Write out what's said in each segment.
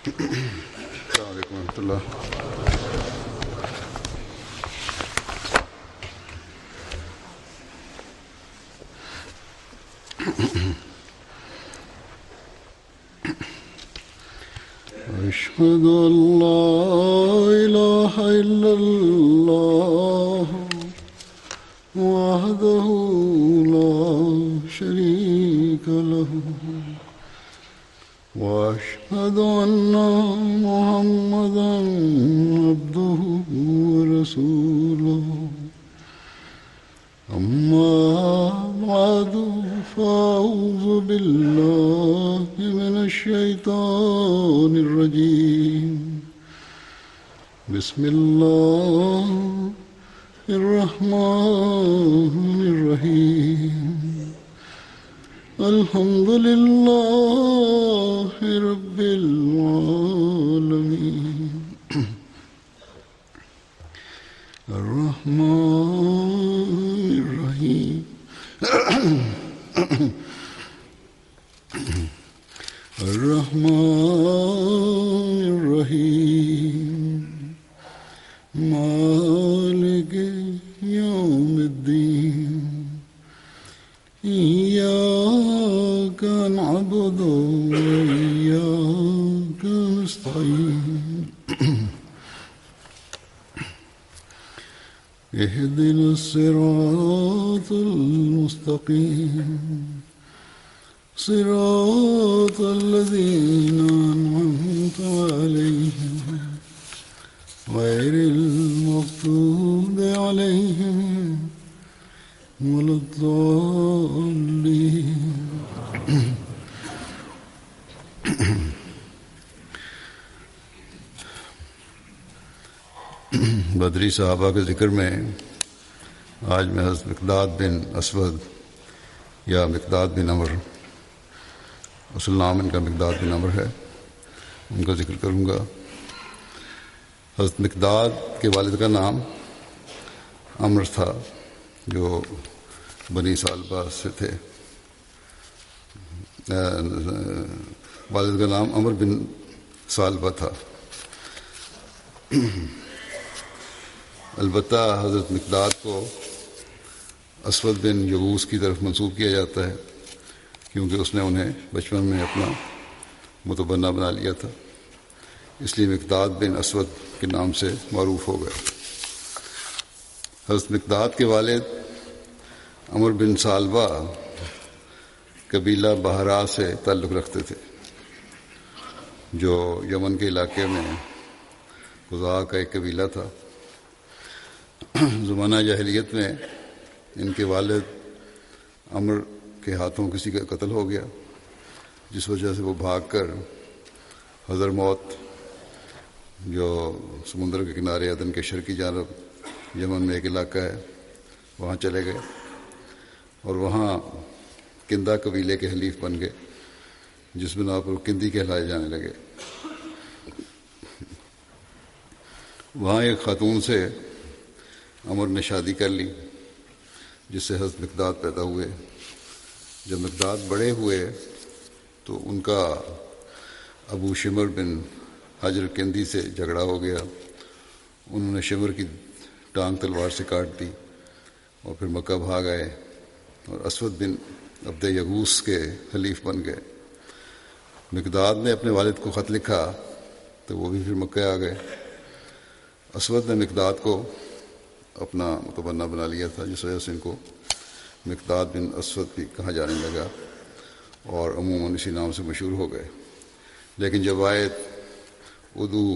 السلام علیکم ورحمۃ اللہ. أشهد أن لا إله إلا الله وحده لا شريك له وأشهد أن محمدا عبده ورسوله. أما بعد فأعوذ بالله من الشيطان الرجيم. بسم الله الرحمن الرحيم. الحمد لله رب العالمين الرحمن الرحيم الرحمن الرحيم مالك يوم الدين. إياك نعبد وإياك نستعين. اهدنا الصراط المستقيم صراط الذين أنعمت عليهم غير المغضوب عليهم ولا الضالين. بدری صحابہ کے ذکر میں آج میں حضرت مقداد بن اسود یا مقداد بن عمر، اصل نام ان کا مقداد بن عمر ہے، ان کا ذکر کروں گا. حضرت مقداد کے والد کا نام عمر تھا، جو بنی سالبہ سے تھے. والد کا نام عمر بن سالبہ تھا. البتہ حضرت مقداد کو اسود بن یغوث کی طرف منسوب کیا جاتا ہے، کیونکہ اس نے انہیں بچپن میں اپنا متبنہ بنا لیا تھا، اس لیے مقداد بن اسود کے نام سے معروف ہو گئے. حضرت مقداد کے والد عمر بن سالبہ قبیلہ بہرا سے تعلق رکھتے تھے، جو یمن کے علاقے میں خزاع کا ایک قبیلہ تھا. زمانہ جاہلیت میں ان کے والد عمر کے ہاتھوں کسی کا قتل ہو گیا، جس وجہ سے وہ بھاگ کر حضرموت، جو سمندر کے کنارے عدن کے شرقی جانب یمن میں ایک علاقہ ہے، وہاں چلے گئے اور وہاں کندہ قبیلے کے حلیف بن گئے، جس بنا پر کندی کہلائے جانے لگے. وہاں ایک خاتون سے عمر نے شادی کر لی، جس سے حضرت مقداد پیدا ہوئے. جب مقداد بڑے ہوئے تو ان کا ابو شمر بن حجر کندی سے جھگڑا ہو گیا. انہوں نے شمر کی ٹانگ تلوار سے کاٹ دی اور پھر مکہ بھاگ آئے اور اسود بن عبد یغوث کے حلیف بن گئے. مقداد نے اپنے والد کو خط لکھا تو وہ بھی پھر مکہ آ گئے. اسود نے مقداد کو اپنا متبنہ بنا لیا تھا، جس وجہ سے ان کو مقداد بن اسود بھی کہا جانے لگا اور عموماً اسی نام سے مشہور ہو گئے. لیکن جب آیت ادعو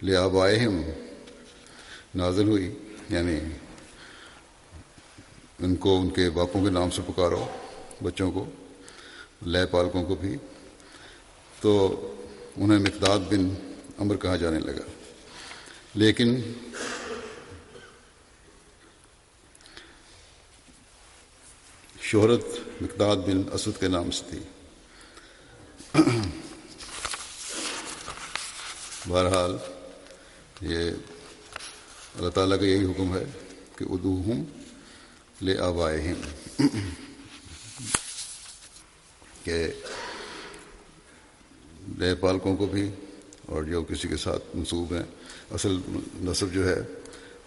لآبائہم نازل ہوئی، یعنی ان کو ان کے باپوں کے نام سے پکارو، بچوں کو، لے پالکوں کو بھی، تو انہیں مقداد بن عمر کہا جانے لگا. لیکن شہرت مقداد بن اسود کے نام سے تھی. بہرحال یہ اللہ تعالیٰ کا یہی حکم ہے کہ ادعوہم لآبائہم، کہ لے پالکوں کو بھی اور جو کسی کے ساتھ منسوب ہیں، اصل نسب جو ہے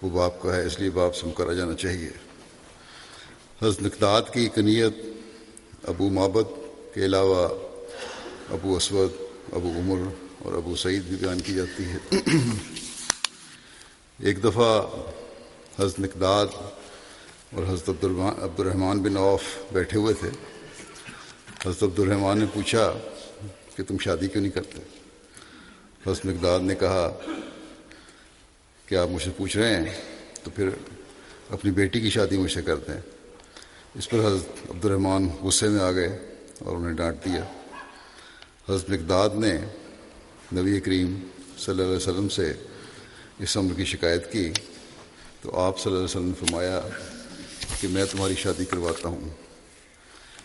وہ باپ کا ہے، اس لیے باپ سے مقررہ جانا چاہیے۔ حضرت مقداد کی کنیت ابو معبد کے علاوہ ابو اسود، ابو عمر اور ابو سعید بھی بیان کی جاتی ہے۔ ایک دفعہ حضرت مقداد اور حضرت عبد الرحمن بن عوف بیٹھے ہوئے تھے۔ حضرت عبد الرحمن نے پوچھا کہ تم شادی کیوں نہیں کرتے؟ حضرت مقداد نے کہا کہ آپ مجھ سے پوچھ رہے ہیں تو پھر اپنی بیٹی کی شادی مجھ سے کرتے ہیں۔ اس پر حضرت عبد الرحمن غصے میں آ گئے اور انہیں ڈانٹ دیا۔ حضرت مقداد نے نبی کریم صلی اللہ علیہ وسلم سے اس امر کی شکایت کی تو آپ صلی اللہ علیہ وسلم نے فرمایا کہ میں تمہاری شادی کرواتا ہوں۔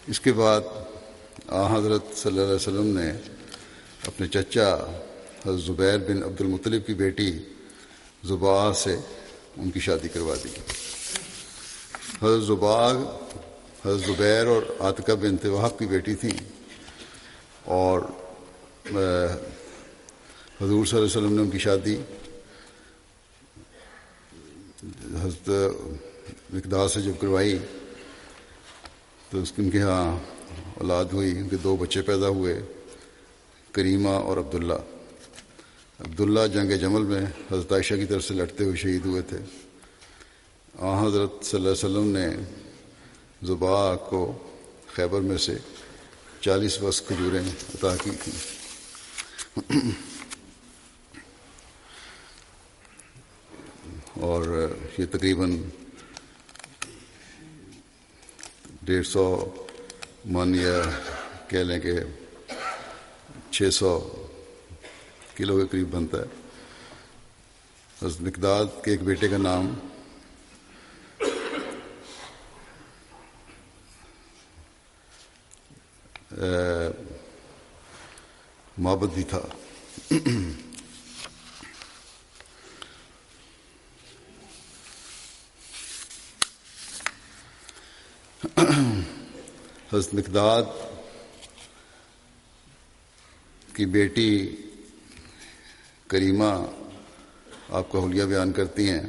اس کے بعد حضرت صلی اللہ علیہ وسلم نے اپنے چچا حضرت زبیر بن عبد المطلب کی بیٹی زباع سے ان کی شادی کروا دی۔ حضرت زبیر اور عاتقہ بنت وہب کی بیٹی تھیں، اور حضور صلی اللہ علیہ وسلم نے ان کی شادی حضرت مقداد سے جب کروائی تو ان کے ہاں اولاد ہوئی، ان کے 2 بچے پیدا ہوئے، کریمہ اور عبداللہ۔ عبداللہ جنگ جمل میں حضرت عائشہ کی طرف سے لڑتے ہوئے شہید ہوئے تھے۔ حضرت صلی اللہ علیہ وسلم نے زباع کو خیبر میں سے 40 وسق کھجوریں عطا کی تھیں۔ اور یہ تقریباً 150 من یا کہہ لیں کہ 600 کلو کے قریب بنتا ہے۔ حضرت مقداد کے ایک بیٹے کا نام معبد بھی تھا۔ حضرت مقداد کی بیٹی کریمہ آپ کا حلیہ بیان کرتی ہیں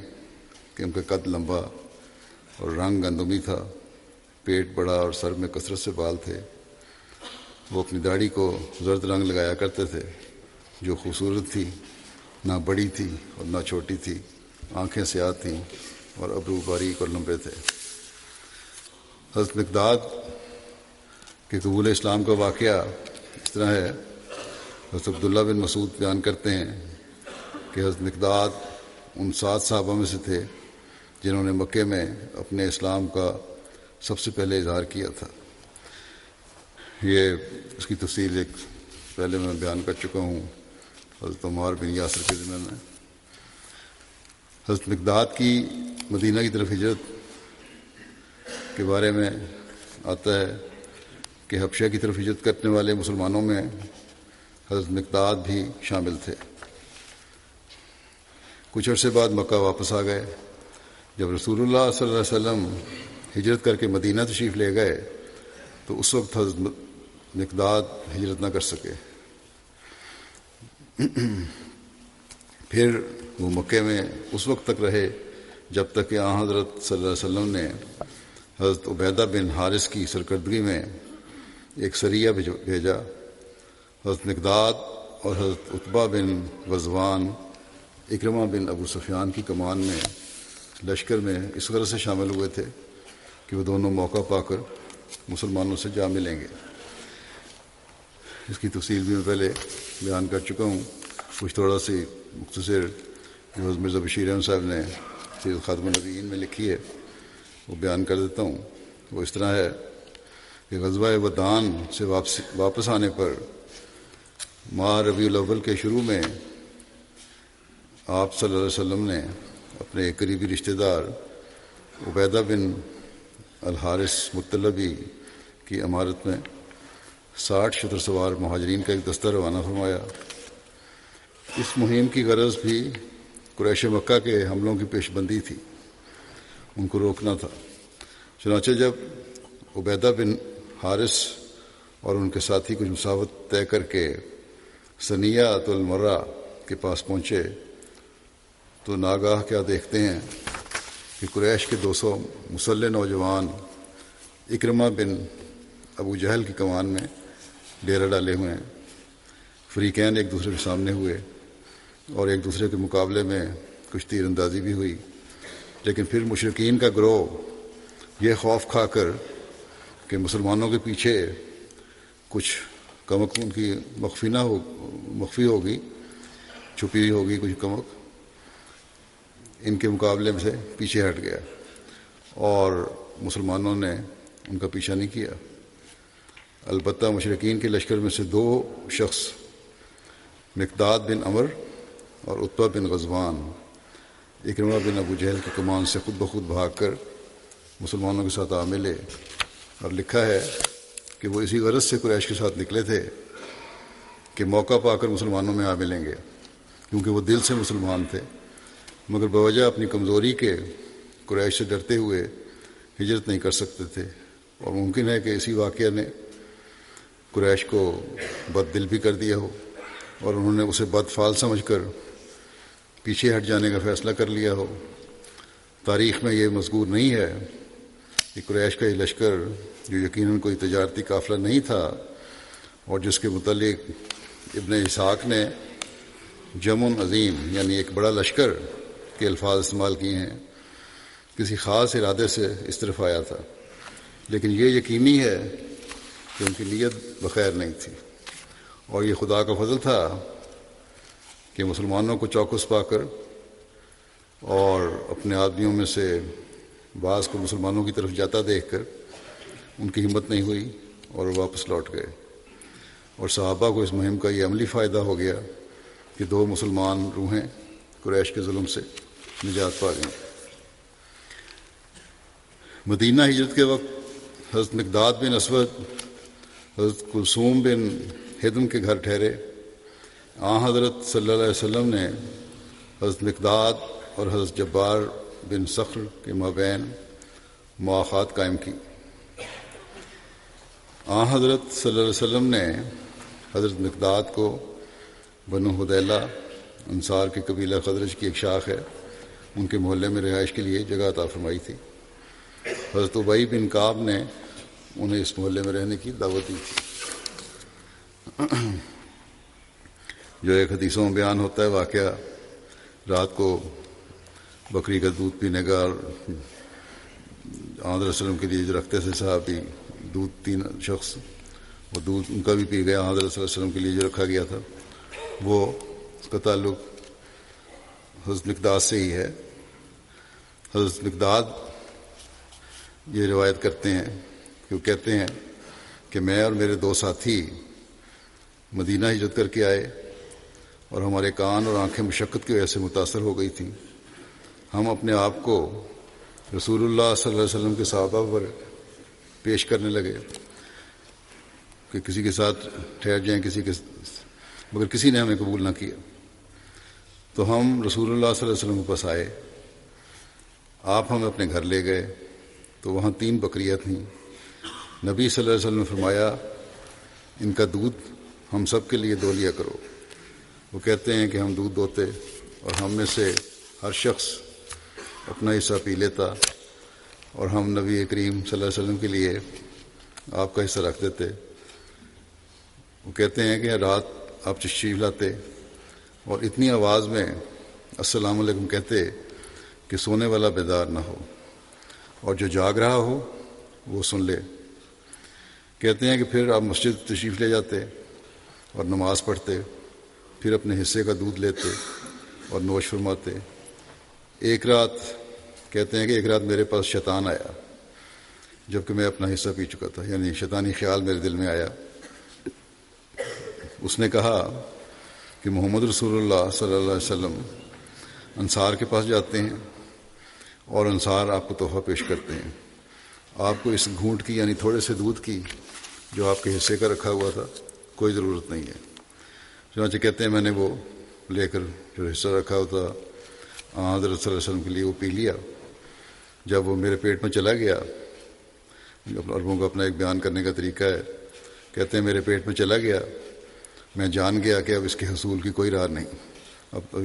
کہ ان کا قد لمبا اور رنگ گندمی تھا، پیٹ بڑا اور سر میں کثرت سے بال تھے۔ وہ اپنی داڑھی کو زرد رنگ لگایا کرتے تھے جو خوبصورت تھی، نہ بڑی تھی اور نہ چھوٹی تھی، آنکھیں سیاہ تھیں اور ابرو باریک اور لمبے تھے۔ حضرت مقداد کے قبول اسلام کا واقعہ اس طرح ہے۔ حضرت عبداللہ بن مسعود بیان کرتے ہیں کہ حضرت مقداد ان 7 صحابہ میں سے تھے جنہوں نے مکے میں اپنے اسلام کا سب سے پہلے اظہار کیا تھا۔ یہ اس کی تفصیل ایک پہلے میں بیان کر چکا ہوں حضرت عمار بن یاسر کے ضمن میں۔ حضرت مقداد کی مدینہ کی طرف ہجرت کے بارے میں آتا ہے کہ حبشہ کی طرف ہجرت کرنے والے مسلمانوں میں حضرت مقداد بھی شامل تھے۔ کچھ عرصے بعد مکہ واپس آ گئے۔ جب رسول اللہ صلی اللہ علیہ وسلم ہجرت کر کے مدینہ تشریف لے گئے تو اس وقت حضرت مقداد ہجرت نہ کر سکے۔ پھر وہ مکے میں اس وقت تک رہے جب تک کہ حضرت صلی اللہ علیہ وسلم نے حضرت عبیدہ بن حارث کی سرکردگی میں ایک سریہ بھیجا۔ حضرت مقداد اور حضرت عتبہ بن غزوان اکرمہ بن ابو سفیان کی کمان میں لشکر میں اس غرض سے شامل ہوئے تھے کہ وہ دونوں موقع پا کر مسلمانوں سے جا ملیں گے۔ اس کی تفصیل بھی میں پہلے بیان کر چکا ہوں، کچھ تھوڑا سی مختصر جو حضرت مرزا بشیر احمد صاحب نے سید خاتم النبیین میں لکھی ہے وہ بیان کر دیتا ہوں۔ وہ اس طرح ہے کہ غزوہ ودان سے واپس آنے پر ماہ ربیع الاول کے شروع میں آپ صلی اللہ علیہ وسلم نے اپنے ایک قریبی رشتہ دار عبیدہ بن الحارث مطلبی کی امارت میں 60 شتر سوار مہاجرین کا ایک دستہ روانہ فرمایا۔ اس مہم کی غرض بھی قریش مکہ کے حملوں کی پیش بندی تھی، ان کو روکنا تھا۔ چنانچہ جب عبیدہ بن حارث اور ان کے ساتھی کچھ مسافت طے کر کے ثنیۃ المرہ کے پاس پہنچے تو ناگاہ کیا دیکھتے ہیں کہ قریش کے 200 مسلح نوجوان اکرمہ بن ابو جہل کی کمان میں ڈیرہ ڈالے ہوئے ہیں۔ فریقین ایک دوسرے کے سامنے ہوئے اور ایک دوسرے کے مقابلے میں کچھ تیر اندازی بھی ہوئی، لیکن پھر مشرکین کا گروہ یہ خوف کھا کر کہ مسلمانوں کے پیچھے کچھ کمک ان کی مخفی ہوگی، چھپی ہوگی کچھ کمک، ان کے مقابلے میں سے پیچھے ہٹ گیا اور مسلمانوں نے ان کا پیچھا نہیں کیا۔ البتہ مشرکین کے لشکر میں سے 2 شخص مقداد بن عمر اور عتبہ بن غزوان اکرمہ بن ابو جہل کی کمان سے خود بخود بھاگ کر مسلمانوں کے ساتھ آ ملے، اور لکھا ہے کہ وہ اسی غرض سے قریش کے ساتھ نکلے تھے کہ موقع پا کر مسلمانوں میں آ ملیں گے، کیونکہ وہ دل سے مسلمان تھے، مگر بوجہ اپنی کمزوری کے قریش سے ڈرتے ہوئے ہجرت نہیں کر سکتے تھے، اور ممکن ہے کہ اسی واقعہ نے قریش کو بد دل بھی کر دیا ہو اور انہوں نے اسے بد فعال سمجھ کر پیچھے ہٹ جانے کا فیصلہ کر لیا ہو۔ تاریخ میں یہ مذکور نہیں ہے کہ قریش کا یہ لشکر، جو یقیناً کوئی تجارتی قافلہ نہیں تھا اور جس کے متعلق ابن اسحاق نے جمع عظیم یعنی ایک بڑا لشکر کے الفاظ استعمال کیے ہیں، کسی خاص ارادے سے اس طرف آیا تھا، لیکن یہ یقینی ہے کہ ان کی نیت بخیر نہیں تھی، اور یہ خدا کا فضل تھا کہ مسلمانوں کو چوکس پا کر اور اپنے آدمیوں میں سے بعض کو مسلمانوں کی طرف جاتا دیکھ کر ان کی ہمت نہیں ہوئی اور وہ واپس لوٹ گئے، اور صحابہ کو اس مہم کا یہ عملی فائدہ ہو گیا کہ 2 مسلمان روحیں قریش کے ظلم سے نجات پا گئیں۔ مدینہ ہجرت کے وقت حضرت مقداد بن اسود حضرت کلثوم بن ہدم کے گھر ٹھہرے۔ حضرت صلی اللہ علیہ وسلم نے حضرت مقداد اور حضرت جبار بن صخر کے مابین مواخات قائم کی۔ حضرت صلی اللہ علیہ وسلم نے حضرت مقداد کو بنو حدیلہ انصار کے قبیلہ خزرج کی ایک شاخ ہے، ان کے محلے میں رہائش کے لیے جگہ عطا فرمائی تھی۔ حضرت ابی بن کعب نے انہیں اس محلے میں رہنے کی دعوت دی تھی، جو ایک حدیثوں میں بیان ہوتا ہے واقعہ رات کو بکری کا دودھ پینے کا، اور حضرت وسلم کے لیے جو رکھتے تھے صحابی دودھ، 3 شخص وہ دودھ ان کا بھی پی گیا، حضرت صلی اللہ علیہ وسلم کے لیے جو رکھا گیا تھا وہ، اس کا تعلق حضرت مقداد سے ہی ہے۔ حضرت مقداد یہ روایت کرتے ہیں کہ وہ کہتے ہیں کہ میں اور میرے 2 ساتھی مدینہ ہجرت کر کے آئے اور ہمارے کان اور آنکھیں مشقت کی وجہ سے متاثر ہو گئی تھیں۔ ہم اپنے آپ کو رسول اللہ صلی اللہ علیہ وسلم کے صحابہ پر پیش کرنے لگے کہ کسی کے ساتھ ٹھہر جائیں، مگر کسی نے ہمیں قبول نہ کیا۔ تو ہم رسول اللہ صلی اللہ علیہ وسلم کے پاس آئے، آپ ہمیں اپنے گھر لے گئے تو وہاں 3 بکریاں تھیں۔ نبی صلی اللہ علیہ وسلم نے فرمایا ان کا دودھ ہم سب کے لیے دو لیا کرو۔ وہ کہتے ہیں کہ ہم دودھ دوتے اور ہم میں سے ہر شخص اپنا حصہ پی لیتا، اور ہم نبی کریم صلی اللہ علیہ وسلم کے لیے آپ کا حصہ رکھ دیتے۔ وہ کہتے ہیں کہ رات آپ تشریف لاتے اور اتنی آواز میں السلام علیکم کہتے کہ سونے والا بیدار نہ ہو اور جو جاگ رہا ہو وہ سن لے۔ کہتے ہیں کہ پھر آپ مسجد تشریف لے جاتے اور نماز پڑھتے، پھر اپنے حصے کا دودھ لیتے اور نوش فرماتے۔ ایک رات کہتے ہیں کہ ایک رات میرے پاس شیطان آیا جبکہ میں اپنا حصہ پی چکا تھا، یعنی شیطانی خیال میرے دل میں آیا۔ اس نے کہا کہ محمد رسول اللہ صلی اللہ علیہ وسلم انصار کے پاس جاتے ہیں اور انصار آپ کو تحفہ پیش کرتے ہیں، آپ کو اس گھونٹ کی یعنی تھوڑے سے دودھ کی جو آپ کے حصے کا رکھا ہوا تھا کوئی ضرورت نہیں ہے۔ چنانچہ کہتے ہیں میں نے وہ لے کر جو حصہ رکھا ہوا تھا حضرت صلی اللہ علیہ وسلم کے لیے وہ پی لیا۔ جب وہ میرے پیٹ میں چلا گیا، عربوں کا اپنا ایک بیان کرنے کا طریقہ ہے، کہتے ہیں میرے پیٹ میں چلا گیا میں جان گیا کہ اب اس کے حصول کی کوئی راہ نہیں، اب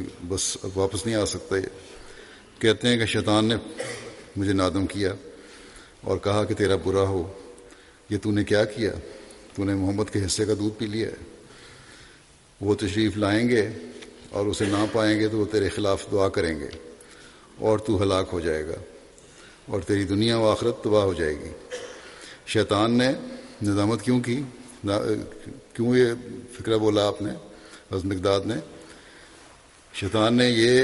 واپس نہیں آ سکتا یہ۔ کہتے ہیں کہ شیطان نے مجھے نادم کیا اور کہا کہ تیرا برا ہو، یہ تو نے کیا کیا، تو نے محمد کے حصے کا دودھ پی لیا ہے۔ وہ تشریف لائیں گے اور اسے نہ پائیں گے تو وہ تیرے خلاف دعا کریں گے اور تو ہلاک ہو جائے گا اور تیری دنیا و آخرت تباہ ہو جائے گی۔ شیطان نے ندامت کیوں کی، کیوں یہ فکرہ بولا آپ نے، حضرت مقداد نے؟ شیطان نے یہ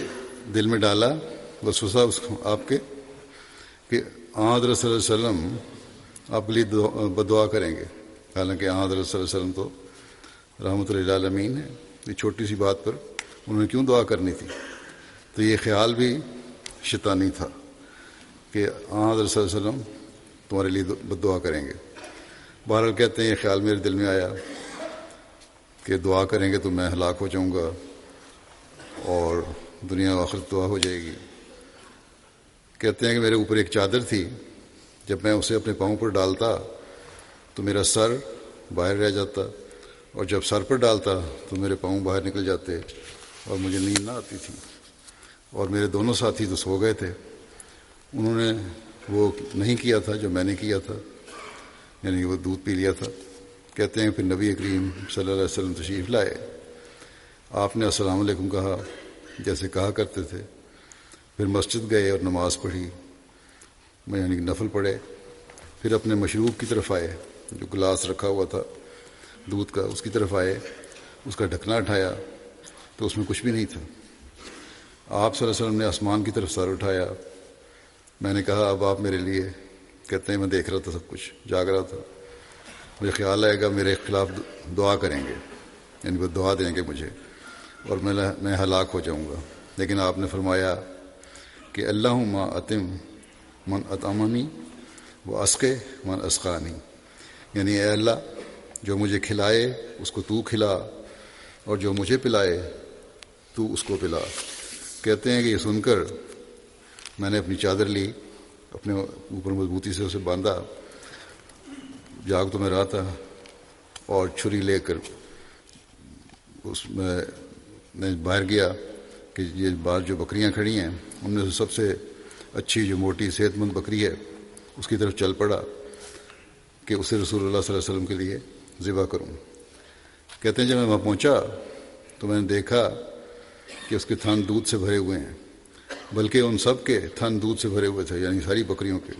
دل میں ڈالا وسوسہ آپ کے کہ حضرت صلی اللہ علیہ وسلم آپ کے لیے بدعا کریں گے، حالانکہ حضرت صلی اللہ علیہ وسلم تو رحمۃ للعالمین ہے، یہ چھوٹی سی بات پر انہوں نے کیوں دعا کرنی تھی؟ تو یہ خیال بھی شیطانی تھا کہ حضرت صلی اللہ علیہ وسلم تمہارے لیے بدعا کریں گے۔ بہرحال کہتے ہیں یہ خیال میرے دل میں آیا کہ دعا کریں گے تو میں ہلاک ہو جاؤں گا اور دنیا و آخرت تباہ ہو جائے گی۔ کہتے ہیں کہ میرے اوپر ایک چادر تھی، جب میں اسے اپنے پاؤں پر ڈالتا تو میرا سر باہر رہ جاتا اور جب سر پر ڈالتا تو میرے پاؤں باہر نکل جاتے اور مجھے نیند نہ آتی تھی، اور میرے دونوں ساتھی تو سو گئے تھے، انہوں نے وہ نہیں کیا تھا جو میں نے کیا تھا، یعنی وہ دودھ پی لیا تھا۔ کہتے ہیں پھر نبی کریم صلی اللہ علیہ وسلم تشریف لائے، آپ نے السلام علیکم کہا جیسے کہا کرتے تھے، پھر مسجد گئے اور نماز پڑھی، یعنی نفل پڑھے، پھر اپنے مشروب کی طرف آئے، جو گلاس رکھا ہوا تھا دودھ کا اس کی طرف آئے، اس کا ڈھکنا اٹھایا تو اس میں کچھ بھی نہیں تھا۔ آپ صلی اللہ علیہ وسلم نے آسمان کی طرف سر اٹھایا، میں نے کہا اب آپ میرے لیے، کہتے ہیں میں دیکھ رہا تھا سب کچھ، جاگ رہا تھا، مجھے خیال آئے گا میرے خلاف دعا کریں گے، یعنی وہ دعا دیں گے مجھے اور میں ہلاک ہو جاؤں گا، لیکن آپ نے فرمایا کہ اللہم اتم من اطعمنی و اسقِ من اسقانی، یعنی اے اللہ جو مجھے کھلائے اس کو تو کھلا اور جو مجھے پلائے تو اس کو پلا۔ کہتے ہیں کہ یہ سن کر میں نے اپنی چادر لی، اپنے اوپر مضبوطی سے اسے باندھا، جاگ تو میں رہا تھا، اور چھری لے کر اس میں باہر گیا کہ یہ باہر جو بکریاں کھڑی ہیں ان میں سے سب سے اچھی جو موٹی صحت مند بکری ہے اس کی طرف چل پڑا کہ اسے رسول اللہ صلی اللہ علیہ وسلم کے لیے ذبح کروں۔ کہتے ہیں جب میں وہاں پہنچا تو میں نے دیکھا کہ اس کے تھن دودھ سے بھرے ہوئے ہیں، بلکہ ان سب کے تھن دودھ سے بھرے ہوئے تھے، یعنی ساری بکریوں کے۔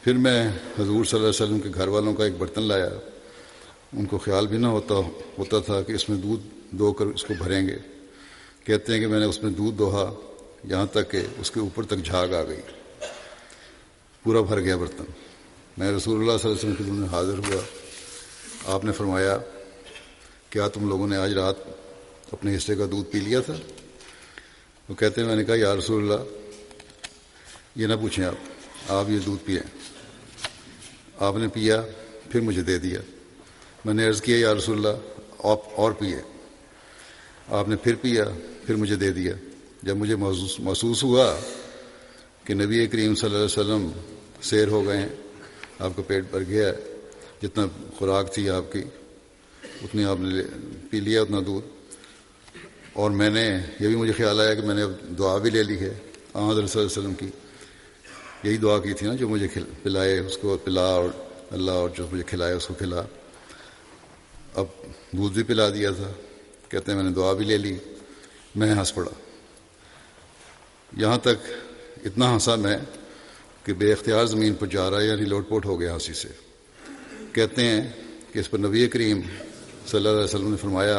پھر میں حضور صلی اللہ علیہ وسلم کے گھر والوں کا ایک برتن لایا، ان کو خیال بھی نہ ہوتا تھا کہ اس میں دودھ دو کر اس کو بھریں گے۔ کہتے ہیں کہ میں نے اس میں دودھ دوہا یہاں تک کہ اس کے اوپر تک جھاگ آ گئی، پورا بھر گیا برتن۔ میں رسول اللہ صلی اللہ علیہ وسلم کے سامنے حاضر ہوا، آپ نے فرمایا کیا تم لوگوں نے آج رات اپنے حصے کا دودھ پی لیا تھا؟ وہ کہتے ہیں میں نے کہا یا رسول اللہ یہ نہ پوچھیں، آپ یہ دودھ پئیں۔ آپ نے پیا، پھر مجھے دے دیا۔ میں نے عرض کیا یا رسول اللہ آپ اور پیے۔ آپ نے پھر پیا، پھر مجھے دے دیا۔ جب مجھے محسوس ہوا کہ نبی کریم صلی اللہ علیہ وسلم سیر ہو گئے ہیں، آپ کا پیٹ بھر گیا ہے، جتنا خوراک تھی آپ کی اتنی آپ نے پی لیا اتنا دودھ، اور میں نے یہ بھی مجھے خیال آیا کہ میں نے اب دعا بھی لے لی ہے حضرت صلی اللہ علیہ وسلم کی، یہی دعا کی تھی نا جو مجھے پلائے اس کو پلا، اور اللہ اور جو مجھے کھلائے اس کو کھلا، اب دودھ بھی پلا دیا تھا۔ کہتے ہیں میں نے دعا بھی لے لی، میں ہنس پڑا، یہاں تک اتنا ہنسا میں کہ بے اختیار زمین پر جا رہا ہے، یعنی لوٹ پوٹ ہو گیا ہنسی سے۔ کہتے ہیں کہ اس پر نبی کریم صلی اللہ علیہ وسلم نے فرمایا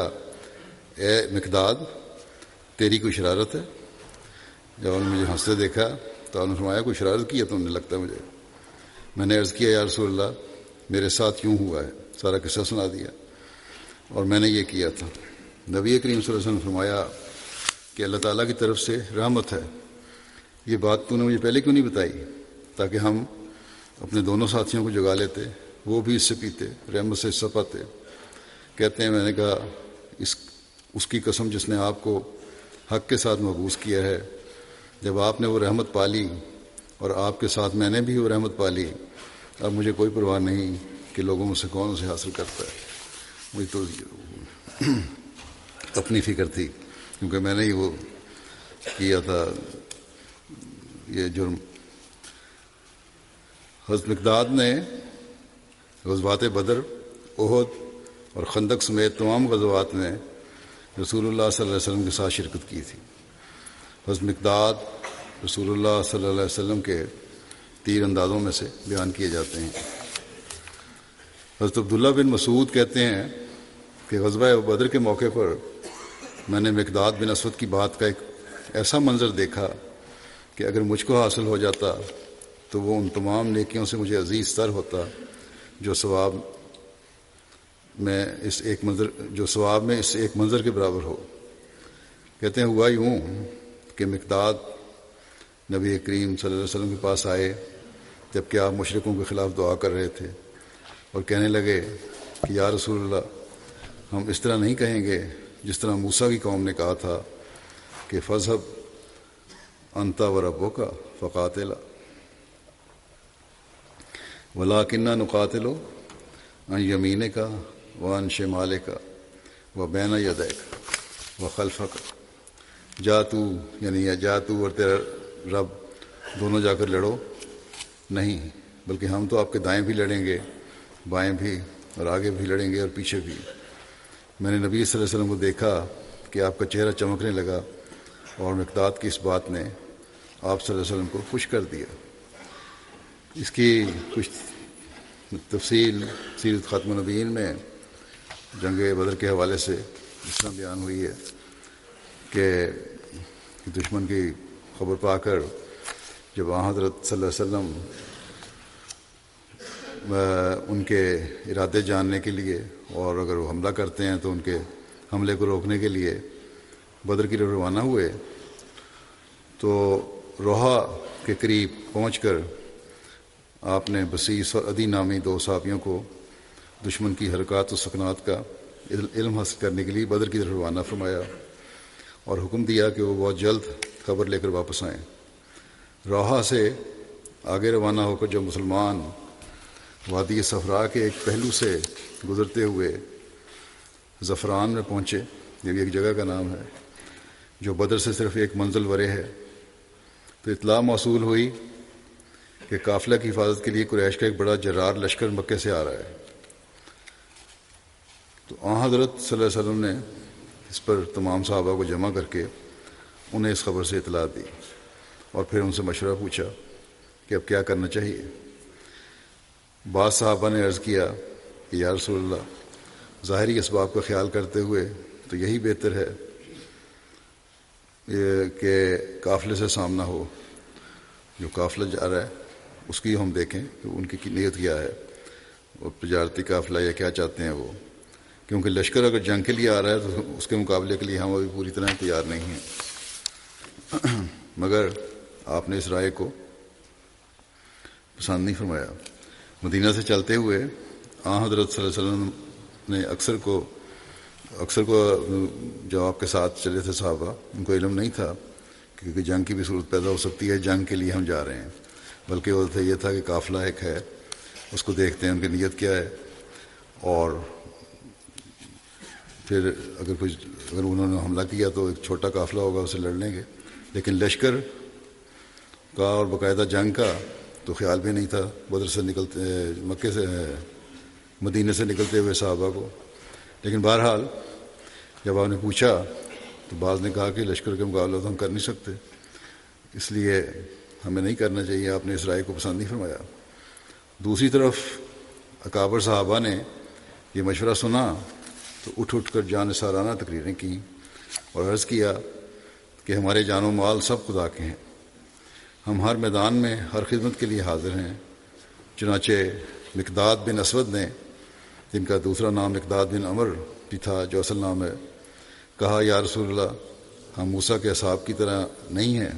اے مقداد تیری کوئی شرارت ہے؟ جب انہوں نے مجھے ہنستے دیکھا تو انہوں نے فرمایا کوئی شرارت کی ہے تم نے لگتا ہے مجھے۔ میں نے عرض کیا یا رسول اللہ میرے ساتھ یوں ہوا ہے، سارا قصہ سنا دیا اور میں نے یہ کیا تھا۔ نبی کریم صلی اللہ علیہ وسلم نے فرمایا کہ اللہ تعالیٰ کی طرف سے رحمت ہے، یہ بات تو نے مجھے پہلے کیوں نہیں بتائی تاکہ ہم اپنے دونوں ساتھیوں کو جگا لیتے، وہ بھی اس سے پیتے، رحمت سے حصہ پاتے۔ کہتے ہیں میں نے کہا اس کی قسم جس نے آپ کو حق کے ساتھ مبعوث کیا ہے، جب آپ نے وہ رحمت پالی اور آپ کے ساتھ میں نے بھی وہ رحمت پالی، اب مجھے کوئی پرواہ نہیں کہ لوگوں میں سے کون اسے حاصل کرتا ہے، مجھے تو اپنی فکر تھی، کیونکہ میں نے ہی وہ کیا تھا یہ جرم۔ حضرت مقداد نے غزوات بدر، احد اور خندق سمیت تمام غزوات میں رسول اللہ صلی اللہ علیہ وسلم کے ساتھ شرکت کی تھی۔ حضرت مقداد رسول اللہ صلی اللہ علیہ وسلم کے تیر اندازوں میں سے بیان کیے جاتے ہیں۔ حضرت عبداللہ بن مسعود کہتے ہیں کہ غزوہ بدر کے موقع پر میں نے مقداد بن اسود کی بات کا ایک ایسا منظر دیکھا کہ اگر مجھ کو حاصل ہو جاتا تو وہ ان تمام نیکیوں سے مجھے عزیز تر ہوتا جو ثواب میں اس ایک منظر کے برابر ہو۔ کہتے ہیں ہوا یوں کہ مقداد نبی کریم صلی اللہ علیہ وسلم کے پاس آئے جبکہ آپ مشرکوں کے خلاف دعا کر رہے تھے، اور کہنے لگے کہ یا رسول اللہ، ہم اس طرح نہیں کہیں گے جس طرح موسیٰ کی قوم نے کہا تھا کہ فذهب انت وربک فقاتلا ولکننا نقاتل عن یمینک وعن شمالک وبین یدیک وخلفک۔ جا تو، یعنی جا تو اور تیرا رب دونوں جا کر لڑو، نہیں بلکہ ہم تو آپ کے دائیں بھی لڑیں گے، بائیں بھی، اور آگے بھی لڑیں گے اور پیچھے بھی۔ میں نے نبی صلی اللہ علیہ وسلم کو دیکھا کہ آپ کا چہرہ چمکنے لگا، اور مقداد کی اس بات نے آپ صلی اللہ علیہ وسلم کو خوش کر دیا۔ اس کی کچھ تفصیل سیرت خاتم النبیین میں جنگ بدر کے حوالے سے اس طرح بیان ہوئی ہے کہ دشمن کی خبر پا کر جب حضرت صلی اللہ علیہ وسلم ان کے ارادے جاننے کے لیے، اور اگر وہ حملہ کرتے ہیں تو ان کے حملے کو روکنے کے لیے بدر کی طرف روانہ ہوئے، تو روحا کے قریب پہنچ کر آپ نے بصیص اور عدی نامی دو صحابیوں کو دشمن کی حرکات و سکنات کا علم حاصل کرنے کے لیے بدر کی طرف روانہ فرمایا، اور حکم دیا کہ وہ بہت جلد خبر لے کر واپس آئیں۔ روحا سے آگے روانہ ہو کر جب مسلمان وادی صفرا کے ایک پہلو سے گزرتے ہوئے زفران میں پہنچے، یہ بھی ایک جگہ کا نام ہے جو بدر سے صرف ایک منزل ورے ہے، تو اطلاع موصول ہوئی کہ قافلہ کی حفاظت کے لیے قریش کا ایک بڑا جرار لشکر مکے سے آ رہا ہے۔ تو حضرت صلی اللہ علیہ وسلم نے اس پر تمام صحابہ کو جمع کر کے انہیں اس خبر سے اطلاع دی، اور پھر ان سے مشورہ پوچھا کہ اب کیا کرنا چاہیے۔ بعض صحابہ نے عرض کیا کہ یا رسول اللہ، ظاہری اسباب کا خیال کرتے ہوئے تو یہی بہتر ہے کہ قافلے سے سامنا ہو، جو قافلہ جا رہا ہے اس کی ہم دیکھیں کہ ان کی نیت کیا ہے، اور تجارتی قافلہ یا کیا چاہتے ہیں وہ، کیونکہ لشکر اگر جنگ کے لیے آ رہا ہے تو اس کے مقابلے کے لیے ہم ابھی پوری طرح تیار نہیں ہیں۔ مگر آپ نے اس رائے کو پسند نہیں فرمایا۔ مدینہ سے چلتے ہوئے حضرت صلی اللہ علیہ وسلم نے اکثر کو جو آپ کے ساتھ چلے تھے صحابہ، ان کو علم نہیں تھا کیونکہ جنگ کی بھی صورت پیدا ہو سکتی ہے، جنگ کے لیے ہم جا رہے ہیں، بلکہ وہ یہ تھا کہ قافلہ ایک ہے، اس کو دیکھتے ہیں ان کی نیت کیا ہے، اور پھر اگر انہوں نے حملہ کیا تو ایک چھوٹا قافلہ ہوگا، اسے لڑ لیں گے، لیکن لشکر کا اور باقاعدہ جنگ کا تو خیال بھی نہیں تھا بدر سے مکے سے مدینے سے نکلتے ہوئے صحابہ کو۔ لیکن بہرحال جب آپ نے پوچھا تو بعض نے کہا کہ لشکر کے مقابلہ تو ہم کر نہیں سکتے، اس لیے ہمیں نہیں کرنا چاہیے، آپ نے اس رائے کو پسند نہیں فرمایا۔ دوسری طرف اکابر صحابہ نے یہ مشورہ سنا تو اٹھ کر جان نثارانہ تقریریں کیں اور عرض کیا کہ ہمارے جان و مال سب خدا کے ہیں، ہم ہر میدان میں ہر خدمت کے لیے حاضر ہیں۔ چنانچہ مقداد بن اسود نے، جن کا دوسرا نام مقداد بن عمر بھی تھا جو اصل نام ہے، کہا یا رسول اللہ، ہم موسیٰ کے اصحاب کی طرح نہیں ہیں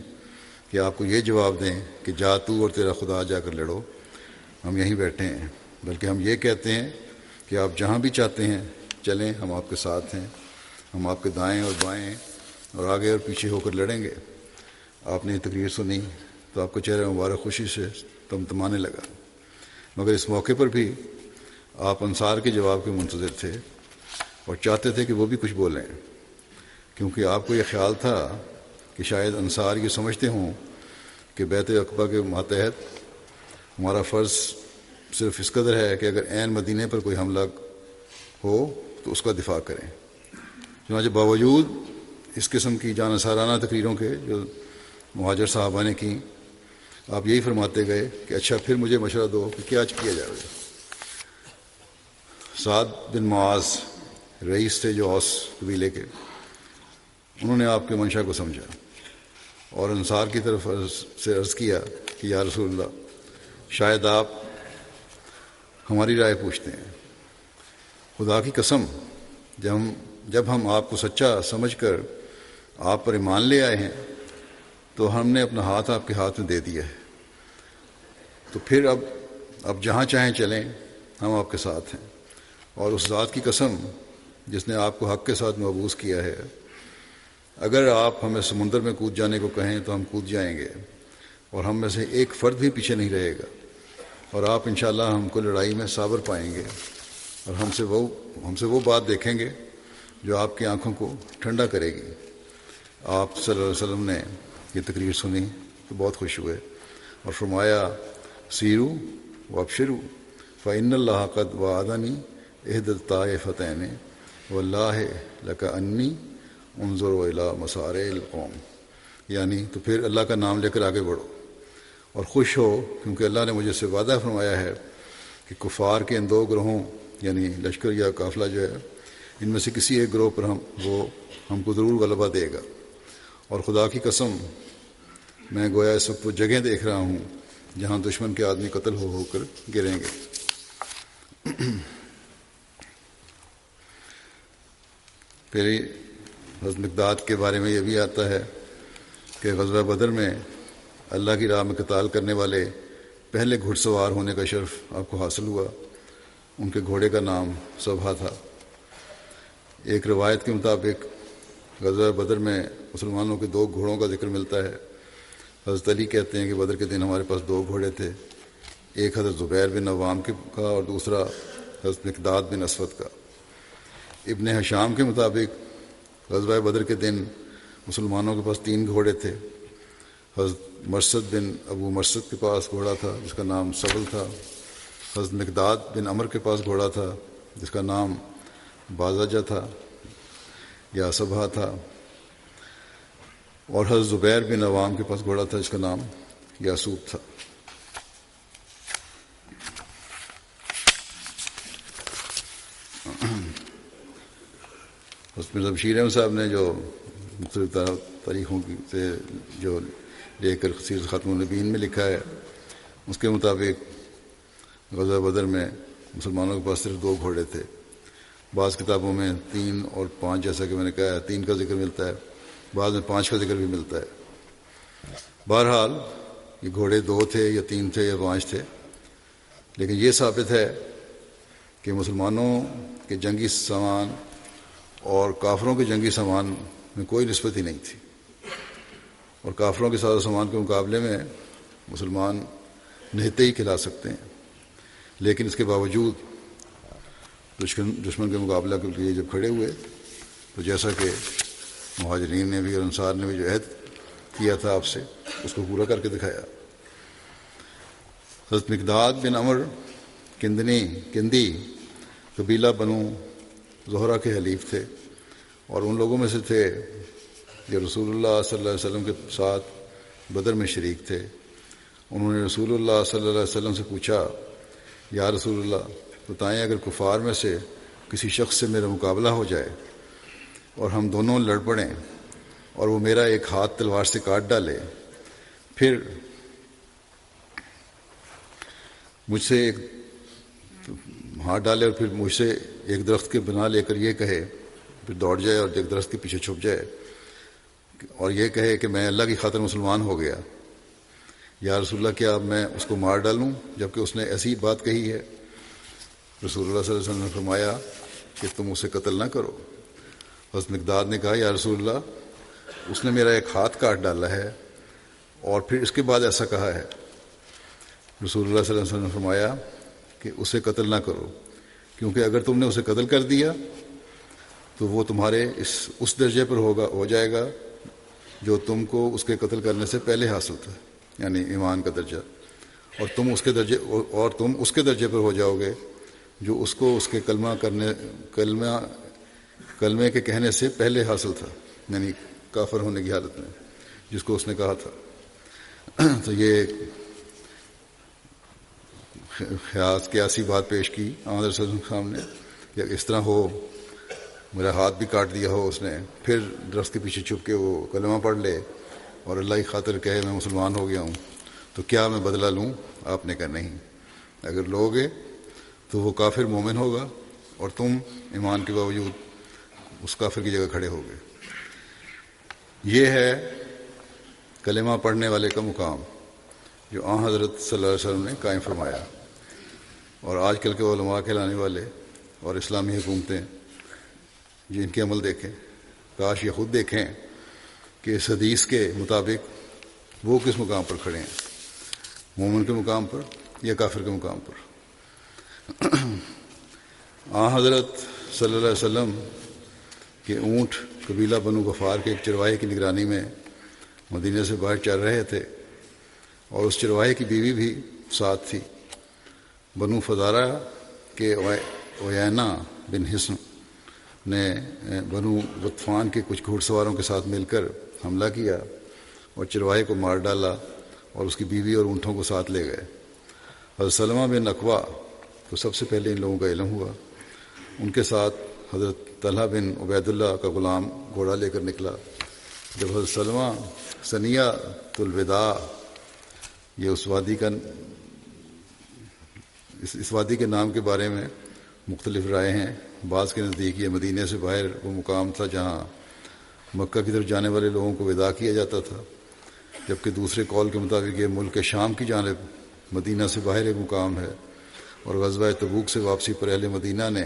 کہ آپ کو یہ جواب دیں کہ جا تو اور تیرا خدا جا کر لڑو، ہم یہیں بیٹھے ہیں، بلکہ ہم یہ کہتے ہیں کہ آپ جہاں بھی چاہتے ہیں چلیں، ہم آپ کے ساتھ ہیں، ہم آپ کے دائیں اور بائیں اور آگے اور پیچھے ہو کر لڑیں گے۔ آپ نے یہ تقریر سنی تو آپ کا چہرہ مبارک خوشی سے تمتمانے لگا، مگر اس موقع پر بھی آپ انصار کے جواب کے منتظر تھے، اور چاہتے تھے کہ وہ بھی کچھ بولیں، کیونکہ آپ کو یہ خیال تھا کہ شاید انصار یہ سمجھتے ہوں کہ بیعت عقبہ کے ماتحت ہمارا فرض صرف اس قدر ہے کہ اگر عین مدینے پر کوئی حملہ ہو تو اس کا دفاع کریں۔ چنانچہ باوجود اس قسم کی جانصارانہ تقریروں کے جو مہاجر صحابہ نے کی، آپ یہی فرماتے گئے کہ اچھا پھر مجھے مشورہ دو کہ کیا کیا جائے۔ سعد بن معاذ رئیس تھے جو اوس قبیلے کے، انہوں نے آپ کے منشا کو سمجھا اور انصار کی طرف سے عرض کیا کہ یا رسول اللہ، شاید آپ ہماری رائے پوچھتے ہیں۔ خدا کی قسم، جب ہم آپ کو سچا سمجھ کر آپ پر ایمان لے آئے ہیں تو ہم نے اپنا ہاتھ آپ کے ہاتھ میں دے دیا ہے، تو پھر اب جہاں چاہیں چلیں، ہم آپ کے ساتھ ہیں۔ اور اس ذات کی قسم جس نے آپ کو حق کے ساتھ مبعوث کیا ہے، اگر آپ ہمیں سمندر میں کود جانے کو کہیں تو ہم کود جائیں گے، اور ہم میں سے ایک فرد بھی پیچھے نہیں رہے گا، اور آپ انشاءاللہ ہم کو لڑائی میں صابر پائیں گے، اور ہم سے وہ بات دیکھیں گے جو آپ کی آنکھوں کو ٹھنڈا کرے گی۔ آپ صلی اللہ علیہ وسلم نے یہ تقریر سنی تو بہت خوش ہوئے اور فرمایا سیرو وابشروا فإن اللہ قد وعدنی احدی الطائفتین واللہ لکأنی انظر الی مصارع القوم، یعنی تو پھر اللہ کا نام لے کر آگے بڑھو اور خوش ہو، کیونکہ اللہ نے مجھے سے وعدہ فرمایا ہے کہ کفار کے ان دو گروہوں یعنی لشکر یا قافلہ جو ہے، ان میں سے کسی ایک گروہ پر ہم کو ضرور غلبہ دے گا۔ اور خدا کی قسم میں گویا اس وقت وہ جگہیں دیکھ رہا ہوں جہاں دشمن کے آدمی قتل ہو کر گریں گے۔ پھر حضرت مقداد کے بارے میں یہ بھی آتا ہے کہ غزوہ بدر میں اللہ کی راہ میں قتال کرنے والے پہلے گھڑ سوار ہونے کا شرف آپ کو حاصل ہوا۔ ان کے گھوڑے کا نام صبحہ تھا۔ ایک روایت کے مطابق غزوہ بدر میں مسلمانوں کے 2 گھوڑوں کا ذکر ملتا ہے۔ حضرت علی کہتے ہیں کہ بدر کے دن ہمارے پاس 2 گھوڑے تھے، ایک حضرت زبیر بن عوام کا اور دوسرا حضرت مقداد بن اسود کا۔ ابن ہشام کے مطابق غزوہ بدر کے دن مسلمانوں کے پاس 3 گھوڑے تھے۔ حضرت مرثد بن ابو مرثد کے پاس گھوڑا تھا جس کا نام سبل تھا، حضرت مقداد بن عمر کے پاس گھوڑا تھا جس کا نام بازجہ تھا یا صبحہ تھا، اور حضرت زبیر بن عوام کے پاس گھوڑا تھا جس کا نام یاسوب تھا۔ حضرت مرزا بشیر احمد صاحب نے جو مختلف تاریخوں سے جو لے کر سیرت ختم النبیین میں لکھا ہے، اس کے مطابق غزوہ بدر میں مسلمانوں کے پاس صرف 2 گھوڑے تھے۔ بعض کتابوں میں 3 اور 5 جیسا کہ میں نے کہا 3 کا ذکر ملتا ہے، بعض میں 5 کا ذکر بھی ملتا ہے۔ بہرحال یہ گھوڑے 2 تھے یا 3 تھے یا 5 تھے، لیکن یہ ثابت ہے کہ مسلمانوں کے جنگی سامان اور کافروں کے جنگی سامان میں کوئی نسبت ہی نہیں تھی، اور کافروں کے ساز و سامان کے مقابلے میں مسلمان نہتے ہی کھلا سکتے ہیں، لیکن اس کے باوجود دشمن کے مقابلہ کے لیے جب کھڑے ہوئے تو جیسا کہ مہاجرین نے بھی اور انصار نے بھی جو عہد کیا تھا آپ سے، اس کو پورا کر کے دکھایا۔ حضرت مقداد بن عمر کندی قبیلہ بنو زہرہ کے حلیف تھے، اور ان لوگوں میں سے تھے جو رسول اللہ صلی اللہ علیہ وسلم کے ساتھ بدر میں شریک تھے۔ انہوں نے رسول اللہ صلی اللہ علیہ وسلم سے پوچھا یا رسول اللہ بتائیں، اگر کفار میں سے کسی شخص سے میرا مقابلہ ہو جائے اور ہم دونوں لڑ پڑیں اور وہ میرا ایک ہاتھ تلوار سے کاٹ ڈالے، پھر مجھ سے ایک ہاتھ ڈالے اور پھر مجھ سے ایک درخت کے بنا لے کر یہ کہے، پھر دوڑ جائے اور ایک درخت کے پیچھے چھپ جائے اور یہ کہے کہ میں اللہ کی خاطر مسلمان ہو گیا، یا رسول اللہ کیا اب میں اس کو مار ڈالوں جبکہ اس نے ایسی بات کہی ہے؟ رسول اللہ صلی اللہ علیہ وسلم نے فرمایا کہ تم اسے قتل نہ کرو۔ حضرت مقداد نے کہا یا رسول اللہ اس نے میرا ایک ہاتھ کاٹ ڈالا ہے اور پھر اس کے بعد ایسا کہا ہے۔ رسول اللہ صلی اللہ علیہ وسلم نے فرمایا کہ اسے قتل نہ کرو، کیونکہ اگر تم نے اسے قتل کر دیا تو وہ تمہارے اس درجے پر ہو جائے گا جو تم کو اس کے قتل کرنے سے پہلے حاصل تھا، یعنی ایمان کا درجہ، اور تم اس کے درجے پر ہو جاؤ گے جو اس کو اس کے کلمے کے کہنے سے پہلے حاصل تھا، یعنی کافر ہونے کی حالت میں جس کو اس نے کہا تھا۔ تو یہ قیاسی بات پیش کی آمد رسول اللہ کے سامنے کہ اس طرح ہو، میرا ہاتھ بھی کاٹ دیا ہو اس نے، پھر درخت کے پیچھے چھپ کے وہ کلمہ پڑھ لے اور اللہ کی خاطر کہے میں مسلمان ہو گیا ہوں، تو کیا میں بدلہ لوں؟ آپ نے کہا نہیں، اگر لوگے تو وہ کافر مومن ہوگا اور تم ایمان کے باوجود اس کافر کی جگہ کھڑے ہوگے۔ یہ ہے کلمہ پڑھنے والے کا مقام جو آن حضرت صلی اللہ علیہ وسلم نے قائم فرمایا، اور آج کل کے علماء کہلانے والے اور اسلامی حکومتیں جن کے عمل دیکھیں، کاش یہ خود دیکھیں کہ اس حدیث کے مطابق وہ کس مقام پر کھڑے ہیں، مومن کے مقام پر یا کافر کے مقام پر۔ آن حضرت صلی اللہ علیہ وسلم کے اونٹ قبیلہ بنو غفار کے ایک چرواہے کی نگرانی میں مدینے سے باہر چل رہے تھے، اور اس چرواہے کی بیوی بھی ساتھ تھی۔ بنو فزارہ کے عیینہ بن حصن نے بنو غطفان کے کچھ گھوڑ سواروں کے ساتھ مل کر حملہ کیا اور چرواہے کو مار ڈالا اور اس کی بیوی اور اونٹوں کو ساتھ لے گئے۔ حضرت سلمہ بن اکوع کو سب سے پہلے ان لوگوں کا علم ہوا۔ ان کے ساتھ حضرت طلحہ بن عبید اللہ کا غلام گھوڑا لے کر نکلا۔ جب حضرت سلمہ ثنیۃ الوداع، یہ اس وادی کے نام کے بارے میں مختلف رائے ہیں، بعض کے نزدیک یہ مدینے سے باہر وہ مقام تھا جہاں مکہ کی طرف جانے والے لوگوں کو وداع کیا جاتا تھا، جبکہ دوسرے قول کے مطابق یہ ملک شام کی جانب مدینہ سے باہر ایک مقام ہے، اور غزوہ تبوک سے واپسی پر اہل مدینہ نے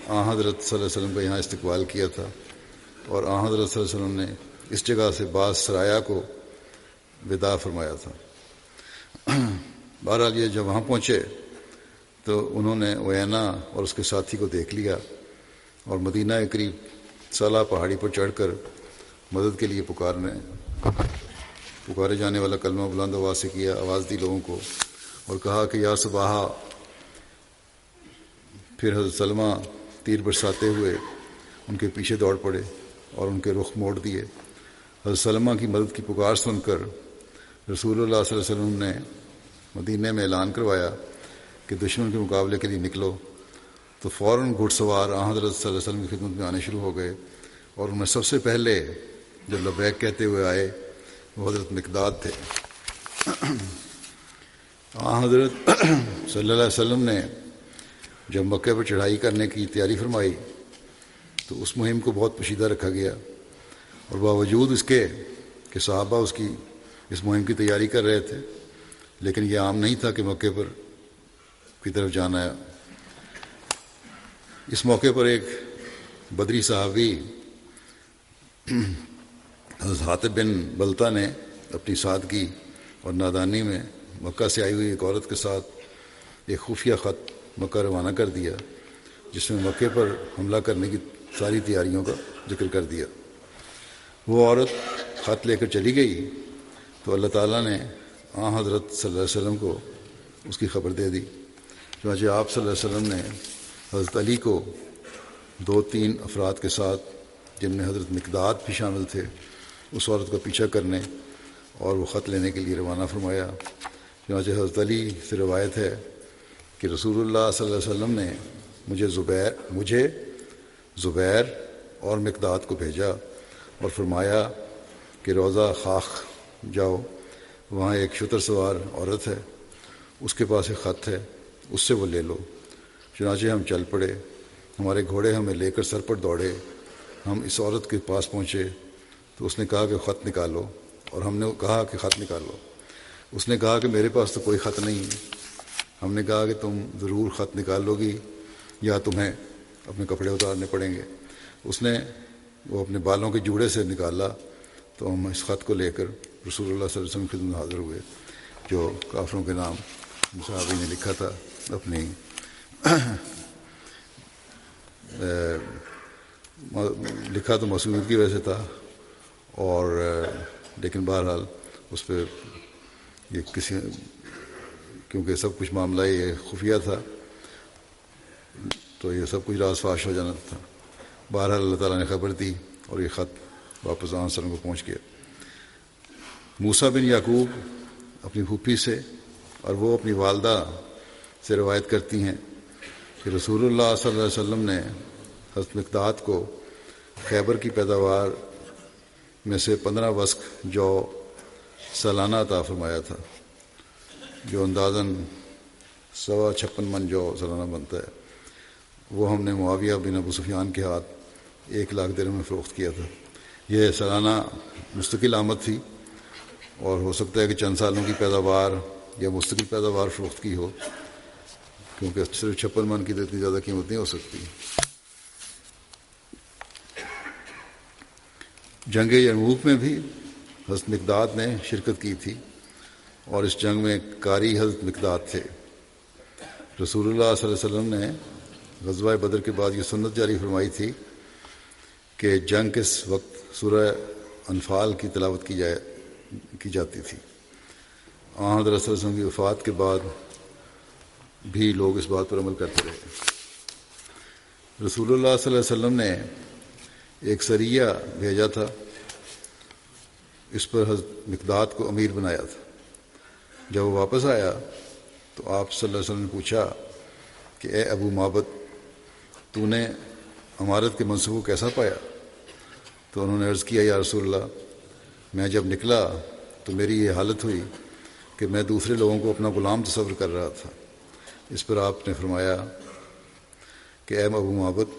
آن حضرت صلی اللہ علیہ وسلم کا یہاں استقبال کیا تھا، اور آن حضرت صلی اللہ علیہ وسلم نے اس جگہ سے بعض سرایا کو وداع فرمایا تھا۔ بہرحال یہ جب وہاں پہنچے تو انہوں نے عیینہ اور اس کے ساتھی کو دیکھ لیا، اور مدینہ کے قریب صالح پہاڑی پر چڑھ کر مدد کے لیے پکارے جانے والا کلمہ بلند آواز سے کیا، آواز دی لوگوں کو اور کہا کہ یا صباحا۔ پھر حضرت سلمہ تیر برساتے ہوئے ان کے پیچھے دوڑ پڑے اور ان کے رخ موڑ دیے۔ حضرت سلمہ کی مدد کی پکار سن کر رسول اللہ صلی اللہ علیہ وسلم نے مدینے میں اعلان کروایا کہ دشمن کے مقابلے کے لیے نکلو، تو فوراً گھڑ سوار آن حضرت صلی اللہ علیہ وسلم کی خدمت میں آنے شروع ہو گئے، اور ان میں سب سے پہلے جو لبیک کہتے ہوئے آئے وہ حضرت مقداد تھے۔ آن حضرت صلی اللہ علیہ وسلم نے جب مکہ پر چڑھائی کرنے کی تیاری فرمائی تو اس مہم کو بہت پوشیدہ رکھا گیا، اور باوجود اس کے کہ صحابہ اس مہم کی تیاری کر رہے تھے، لیکن یہ عام نہیں تھا کہ مکے پر کی طرف جانا ہے۔ اس موقع پر ایک بدری صحابی حضرت حاطب بن بلتہ نے اپنی سادگی اور نادانی میں مکہ سے آئی ہوئی ایک عورت کے ساتھ ایک خفیہ خط مکہ روانہ کر دیا، جس میں مکے پر حملہ کرنے کی ساری تیاریوں کا ذکر کر دیا۔ وہ عورت خط لے کر چلی گئی تو اللہ تعالیٰ نے آن حضرت صلی اللہ علیہ وسلم کو اس کی خبر دے دی، چنانچہ آپ صلی اللہ علیہ وسلم نے حضرت علی کو 2-3 افراد کے ساتھ، جن میں حضرت مقداد بھی شامل تھے، اس عورت کا پیچھا کرنے اور وہ خط لینے کے لیے روانہ فرمایا۔ چنانچہ حضرت علی سے روایت ہے کہ رسول اللہ صلی اللہ علیہ وسلم نے مجھے زبیر اور مقداد کو بھیجا اور فرمایا کہ روضہ خاخ جاؤ، وہاں ایک شتر سوار عورت ہے، اس کے پاس ایک خط ہے، اس سے وہ لے لو۔ چنانچہ ہم چل پڑے، ہمارے گھوڑے ہمیں لے کر سر پر دوڑے، ہم اس عورت کے پاس پہنچے تو اس نے کہا کہ خط نکالو، اور ہم نے کہا کہ خط نکالو۔ اس نے کہا کہ میرے پاس تو کوئی خط نہیں ہے۔ ہم نے کہا کہ تم ضرور خط نکال لو گی یا تمہیں اپنے کپڑے اتارنے پڑیں گے۔ اس نے وہ اپنے بالوں کے جوڑے سے نکالا تو ہم اس خط کو لے کر رسول اللہ صلی اللہ علیہ وسلم کی خدمت میں حاضر ہوئے، جو کافروں کے نام صحابی نے لکھا تھا اپنی لکھا تو مسعود کی وجہ سے تھا، اور لیکن بہرحال اس پہ یہ کیونکہ سب کچھ معاملہ یہ خفیہ تھا تو یہ سب کچھ راز فاش ہو جانا تھا۔ بہرحال اللہ تعالیٰ نے خبر دی اور یہ خط واپس آن وسلم کو پہنچ گیا۔ موسیٰ بن یعقوب اپنی پھوپھی سے اور وہ اپنی والدہ سے روایت کرتی ہیں کہ رسول اللہ صلی اللہ علیہ وسلم نے حضرت مقداد کو خیبر کی پیداوار میں سے 15 وسق جو سالانہ عطا فرمایا تھا، جو اندازاً 56 من جو سالانہ بنتا ہے۔ وہ ہم نے معاویہ بن ابو سفیان کے ہاتھ 1 لاکھ درہم میں فروخت کیا تھا۔ یہ سالانہ مستقل آمد تھی، اور ہو سکتا ہے کہ چند سالوں کی پیداوار یا مستقل پیداوار فروخت کی ہو، کیونکہ صرف 56 من کی تو اتنی زیادہ قیمت نہیں ہو سکتی۔ جنگ یرموک میں بھی حضرت مقداد نے شرکت کی تھی، اور اس جنگ میں قاری حضرت مقداد تھے۔ رسول اللہ صلی اللہ علیہ وسلم نے غزوہ بدر کے بعد یہ سنت جاری فرمائی تھی کہ جنگ کے وقت سورہ انفال کی تلاوت کی جاتی تھی۔ حضرت صلی اللہ علیہ وسلم کی وفات کے بعد بھی لوگ اس بات پر عمل کرتے رہے۔ رسول اللہ صلی اللہ علیہ وسلم نے ایک سریہ بھیجا تھا، اس پر حضرت مقداد کو امیر بنایا تھا۔ جب وہ واپس آیا تو آپ صلی اللہ علیہ وسلم نے پوچھا کہ اے ابو معبد، تو نے امارت کے منصب کو کیسا پایا؟ تو انہوں نے عرض کیا یا رسول اللہ، میں جب نکلا تو میری یہ حالت ہوئی کہ میں دوسرے لوگوں کو اپنا غلام تصور کر رہا تھا۔ اس پر آپ نے فرمایا کہ اے ابو معبد،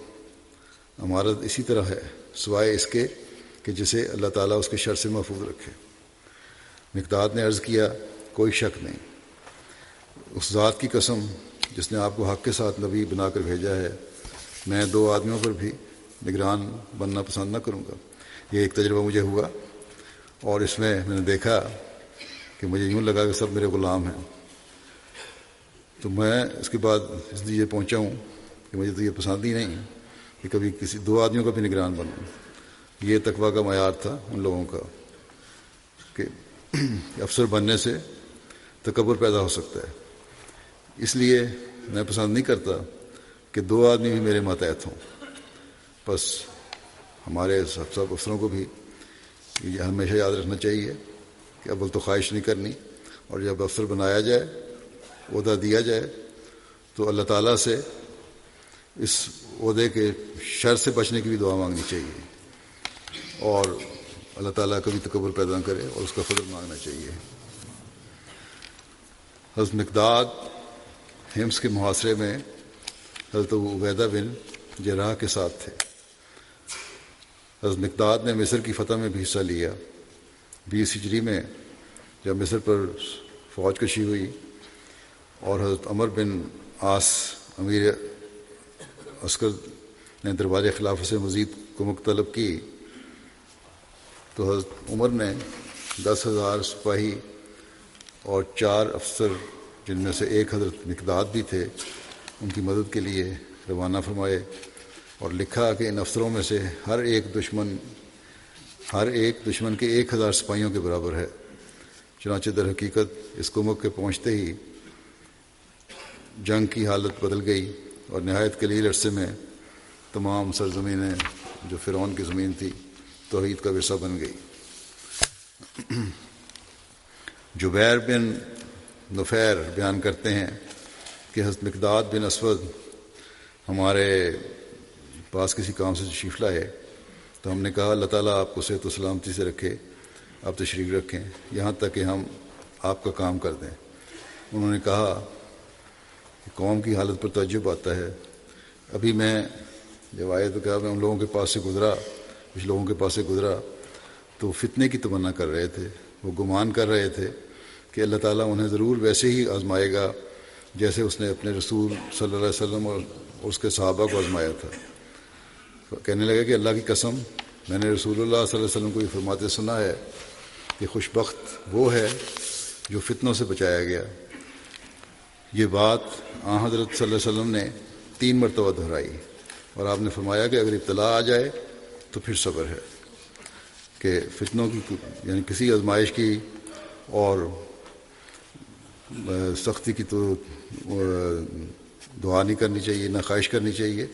امارت اسی طرح ہے سوائے اس کے کہ جسے اللہ تعالیٰ اس کے شر سے محفوظ رکھے۔ مقداد نے عرض کیا کوئی شک نہیں، اس ذات کی قسم جس نے آپ کو حق کے ساتھ نبی بنا کر بھیجا ہے، میں 2 آدمیوں پر بھی نگران بننا پسند نہ کروں گا۔ یہ ایک تجربہ مجھے ہوا، اور اس میں نے دیکھا کہ مجھے یوں لگا کہ سب میرے غلام ہیں، تو میں اس کے بعد اس لیے پہنچا ہوں کہ مجھے تو یہ پسند ہی نہیں کہ کبھی کسی 2 آدمیوں کا بھی نگران بنوں۔ یہ تقویٰ کا معیار تھا ان لوگوں کا کہ افسر بننے سے تکبر پیدا ہو سکتا ہے، اس لیے میں پسند نہیں کرتا کہ 2 آدمی بھی میرے ماتحت ہوں۔ بس ہمارے سب افسروں کو بھی یہ ہمیشہ یاد رکھنا چاہیے کہ اول تو خواہش نہیں کرنی، اور جب افسر بنایا جائے، عہدہ دیا جائے، تو اللہ تعالیٰ سے اس عہدے کے شر سے بچنے کی بھی دعا مانگنی چاہیے، اور اللہ تعالیٰ کبھی تکبر پیدا نہ کرے، اور اس کا فضل مانگنا چاہیے۔ حضرت مقداد حمص کے محاصرے میں حضرت ابو عبیدہ بن جراح کے ساتھ تھے۔ حضرت مقداد نے مصر کی فتح میں بھی حصہ لیا۔ 20 ہجری میں جب مصر پر فوج کشی ہوئی اور حضرت عمر بن عاص امیر عسکر نے دربار خلافت سے مزید کمک طلب کی، تو حضرت عمر نے 10,000 سپاہی اور 4 افسر، جن میں سے ایک حضرت مقداد بھی تھے، ان کی مدد کے لیے روانہ فرمائے، اور لکھا کہ ان افسروں میں سے ہر ایک دشمن کے 1,000 سپاہیوں کے برابر ہے۔ چنانچہ در حقیقت اس کمک کے پہنچتے ہی جنگ کی حالت بدل گئی، اور نہایت قلیل عرصے میں تمام سرزمینیں جو فرعون کی زمین تھی توحید کا ورثہ بن گئی۔ جبیر بن نفیر بیان کرتے ہیں کہ حضرت مقداد بن اسود ہمارے پاس کسی کام سے تشریف لائے، تو ہم نے کہا اللہ تعالیٰ آپ کو صحت و سلامتی سے رکھے، آپ تشریف رکھیں یہاں تک کہ ہم آپ کا کام کر دیں۔ انہوں نے کہا کہ قوم کی حالت پر تعجب آتا ہے، ابھی میں جب آئے تو کہا میں ان لوگوں کے پاس سے گزرا، کچھ لوگوں کے پاس سے گزرا تو فتنے کی تمنا کر رہے تھے، وہ گمان کر رہے تھے کہ اللہ تعالیٰ انہیں ضرور ویسے ہی آزمائے گا جیسے اس نے اپنے رسول صلی اللہ علیہ وسلم اور اس کے صحابہ کو آزمایا تھا۔ کہنے لگا کہ اللہ کی قسم، میں نے رسول اللہ صلی اللہ علیہ وسلم کو یہ فرماتے سنا ہے کہ خوش بخت وہ ہے جو فتنوں سے بچایا گیا۔ یہ بات حضرت صلی اللہ علیہ وسلم نے 3 مرتبہ دہرائی۔ اور آپ نے فرمایا کہ اگر ابتلا آ جائے تو پھر صبر ہے، کہ فتنوں کی یعنی کسی آزمائش کی اور سختی کی تو دعا نہیں کرنی چاہیے، نہ خواہش کرنی چاہیے،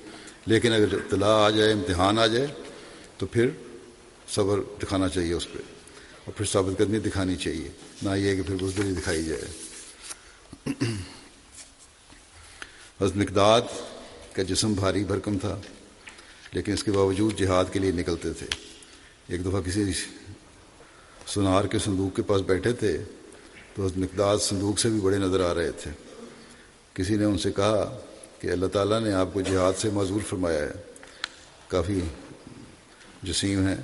لیکن اگر ابتلا آ جائے، امتحان آ جائے تو پھر صبر دکھانا چاہیے اس پہ، اور پھر ثابت قدمی دکھانی چاہیے، نہ یہ کہ پھر بزدلی دکھائی جائے۔ حضرت مقداد کا جسم بھاری بھرکم تھا، لیکن اس کے باوجود جہاد کے لیے نکلتے تھے۔ ایک دفعہ کسی سونار کے صندوق کے پاس بیٹھے تھے تو حضرت مقداد صندوق سے بھی بڑے نظر آ رہے تھے۔ کسی نے ان سے کہا کہ اللہ تعالیٰ نے آپ کو جہاد سے معذور فرمایا ہے، کافی جسیم ہیں،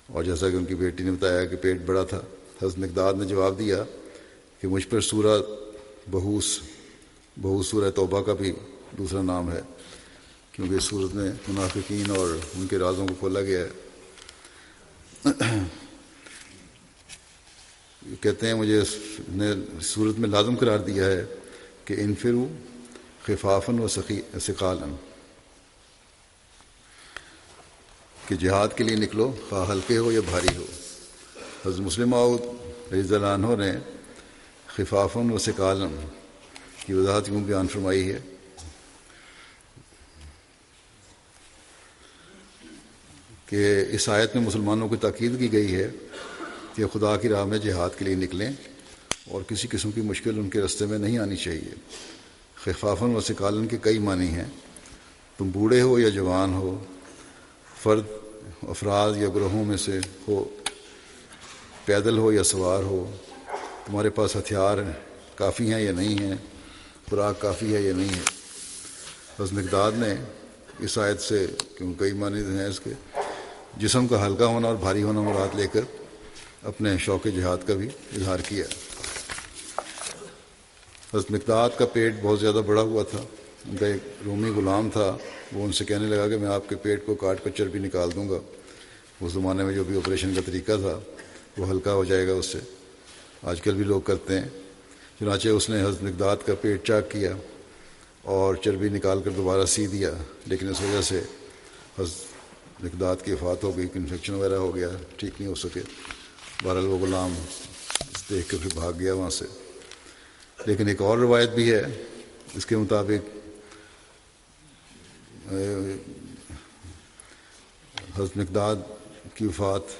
اور جیسا کہ ان کی بیٹی نے بتایا کہ پیٹ بڑا تھا۔ حضرت مقداد نے جواب دیا کہ مجھ پر سورہ بہوس سورہ توبہ کا بھی دوسرا نام ہے، کیونکہ اس صورت میں منافقین اور ان کے رازوں کو کھولا گیا ہے۔ کہتے ہیں مجھے اس نے صورت میں لازم قرار دیا ہے کہ انفروا خفافا و ثقالا، کہ جہاد کے لیے نکلو، خواہ ہلکے ہو یا بھاری ہو۔ حضرت مسلم موعود رضی اللہ عنہ نے خفافا و ثقالا کی وضاحت یوں بیان فرمائی ہے کہ اس آیت میں مسلمانوں کو تاکید کی گئی ہے کہ خدا کی راہ میں جہاد کے لیے نکلیں اور کسی قسم کی مشکل ان کے راستے میں نہیں آنی چاہیے۔ خفافاً و ثقالاً کے کئی معنی ہیں۔ تم بوڑھے ہو یا جوان ہو، فرد، افراد یا گروہوں میں سے ہو، پیدل ہو یا سوار ہو، تمہارے پاس ہتھیار کافی ہیں یا نہیں ہیں، خوراک کافی ہے یا نہیں ہے۔ حضرت مقداد نے اس آیت سے، کیوں کئی معنی ہیں اس کے، جسم کا ہلکا ہونا اور بھاری ہونا مراد لے کر اپنے شوق جہاد کا بھی اظہار کیا۔ حضرت مقداد کا پیٹ بہت زیادہ بڑا ہوا تھا۔ ان کا ایک رومی غلام تھا، وہ ان سے کہنے لگا کہ میں آپ کے پیٹ کو کاٹ کر چربی نکال دوں گا۔ اس زمانے میں جو بھی آپریشن کا طریقہ تھا وہ ہلکا ہو جائے گا اس سے، آج کل بھی لوگ کرتے ہیں۔ چنانچہ اس نے حضرت مقداد کا پیٹ چاک کیا اور چربی نکال کر دوبارہ سی دیا، لیکن اس وجہ سے حضرت مقداد کی وفات ہو گئی، انفیکشن وغیرہ ہو گیا، ٹھیک نہیں ہو سکے۔ بہرحال وہ غلام دیکھ کے پھر بھاگ گیا وہاں سے۔ لیکن ایک اور روایت بھی ہے، اس کے مطابق حضرت مقداد کی وفات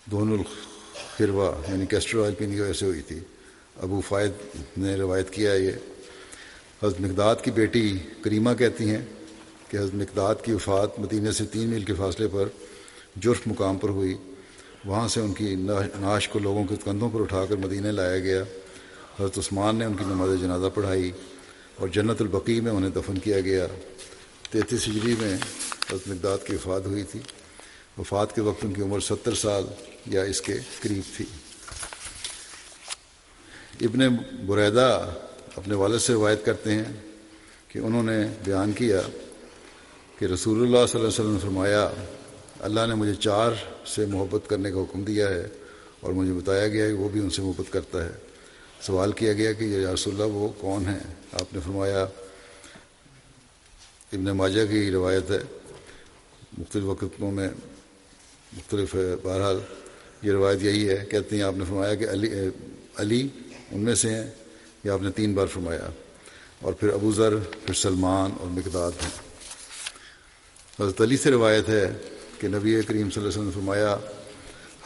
دون الخروا یعنی کیسٹر آئل پینے کی وجہ سے ہوئی تھی۔ ابو فائد نے روایت کیا یہ۔ حضرت مقداد کی بیٹی کریمہ کہتی ہیں کہ حضرت مقداد کی وفات مدینہ سے 3 میل کے فاصلے پر جرف مقام پر ہوئی۔ وہاں سے ان کی نعش کو لوگوں کے کندھوں پر اٹھا کر مدینہ لایا گیا۔ حضرت عثمان نے ان کی نماز جنازہ پڑھائی اور جنت البقیع میں انہیں دفن کیا گیا۔ 33 ہجری میں حضرت مقداد کی وفات ہوئی تھی۔ وفات کے وقت ان کی عمر 70 سال یا اس کے قریب تھی۔ ابن بریدہ اپنے والد سے روایت کرتے ہیں کہ انہوں نے بیان کیا کہ رسول اللہ صلی اللہ علیہ وسلم نے فرمایا، اللہ نے مجھے 4 سے محبت کرنے کا حکم دیا ہے اور مجھے بتایا گیا ہے کہ وہ بھی ان سے محبت کرتا ہے۔ سوال کیا گیا کہ یا رسول اللہ وہ کون ہیں؟ آپ نے فرمایا، ابن ماجہ کی روایت ہے، مختلف وقتوں میں مختلف ہے، بہرحال یہ روایت یہی ہے۔ کہتے ہیں آپ نے فرمایا کہ علی ان میں سے ہیں، یا آپ نے 3 بار فرمایا، اور پھر ابو ذر، پھر سلمان اور مقداد ہیں۔ حضرت علی سے روایت ہے کہ نبی کریم صلی اللہ علیہ وسلم نے فرمایا،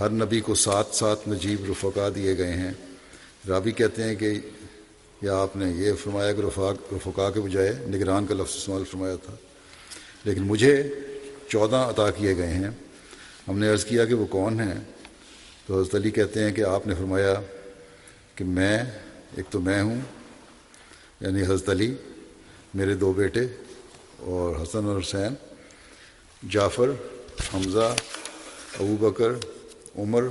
ہر نبی کو 7 نجیب رفقا دیے گئے ہیں۔ راوی کہتے ہیں کہ یا آپ نے یہ فرمایا کہ رفقا کے بجائے نگران کا لفظ استعمال فرمایا تھا، لیکن مجھے 14 عطا کیے گئے ہیں۔ ہم نے عرض کیا کہ وہ کون ہیں؟ تو حضرت علی کہتے ہیں کہ آپ نے فرمایا کہ ایک تو میں ہوں، یعنی حضرت علی، میرے 2 بیٹے اور حسن اور حسین، جعفر، حمزہ، ابو بکر، عمر،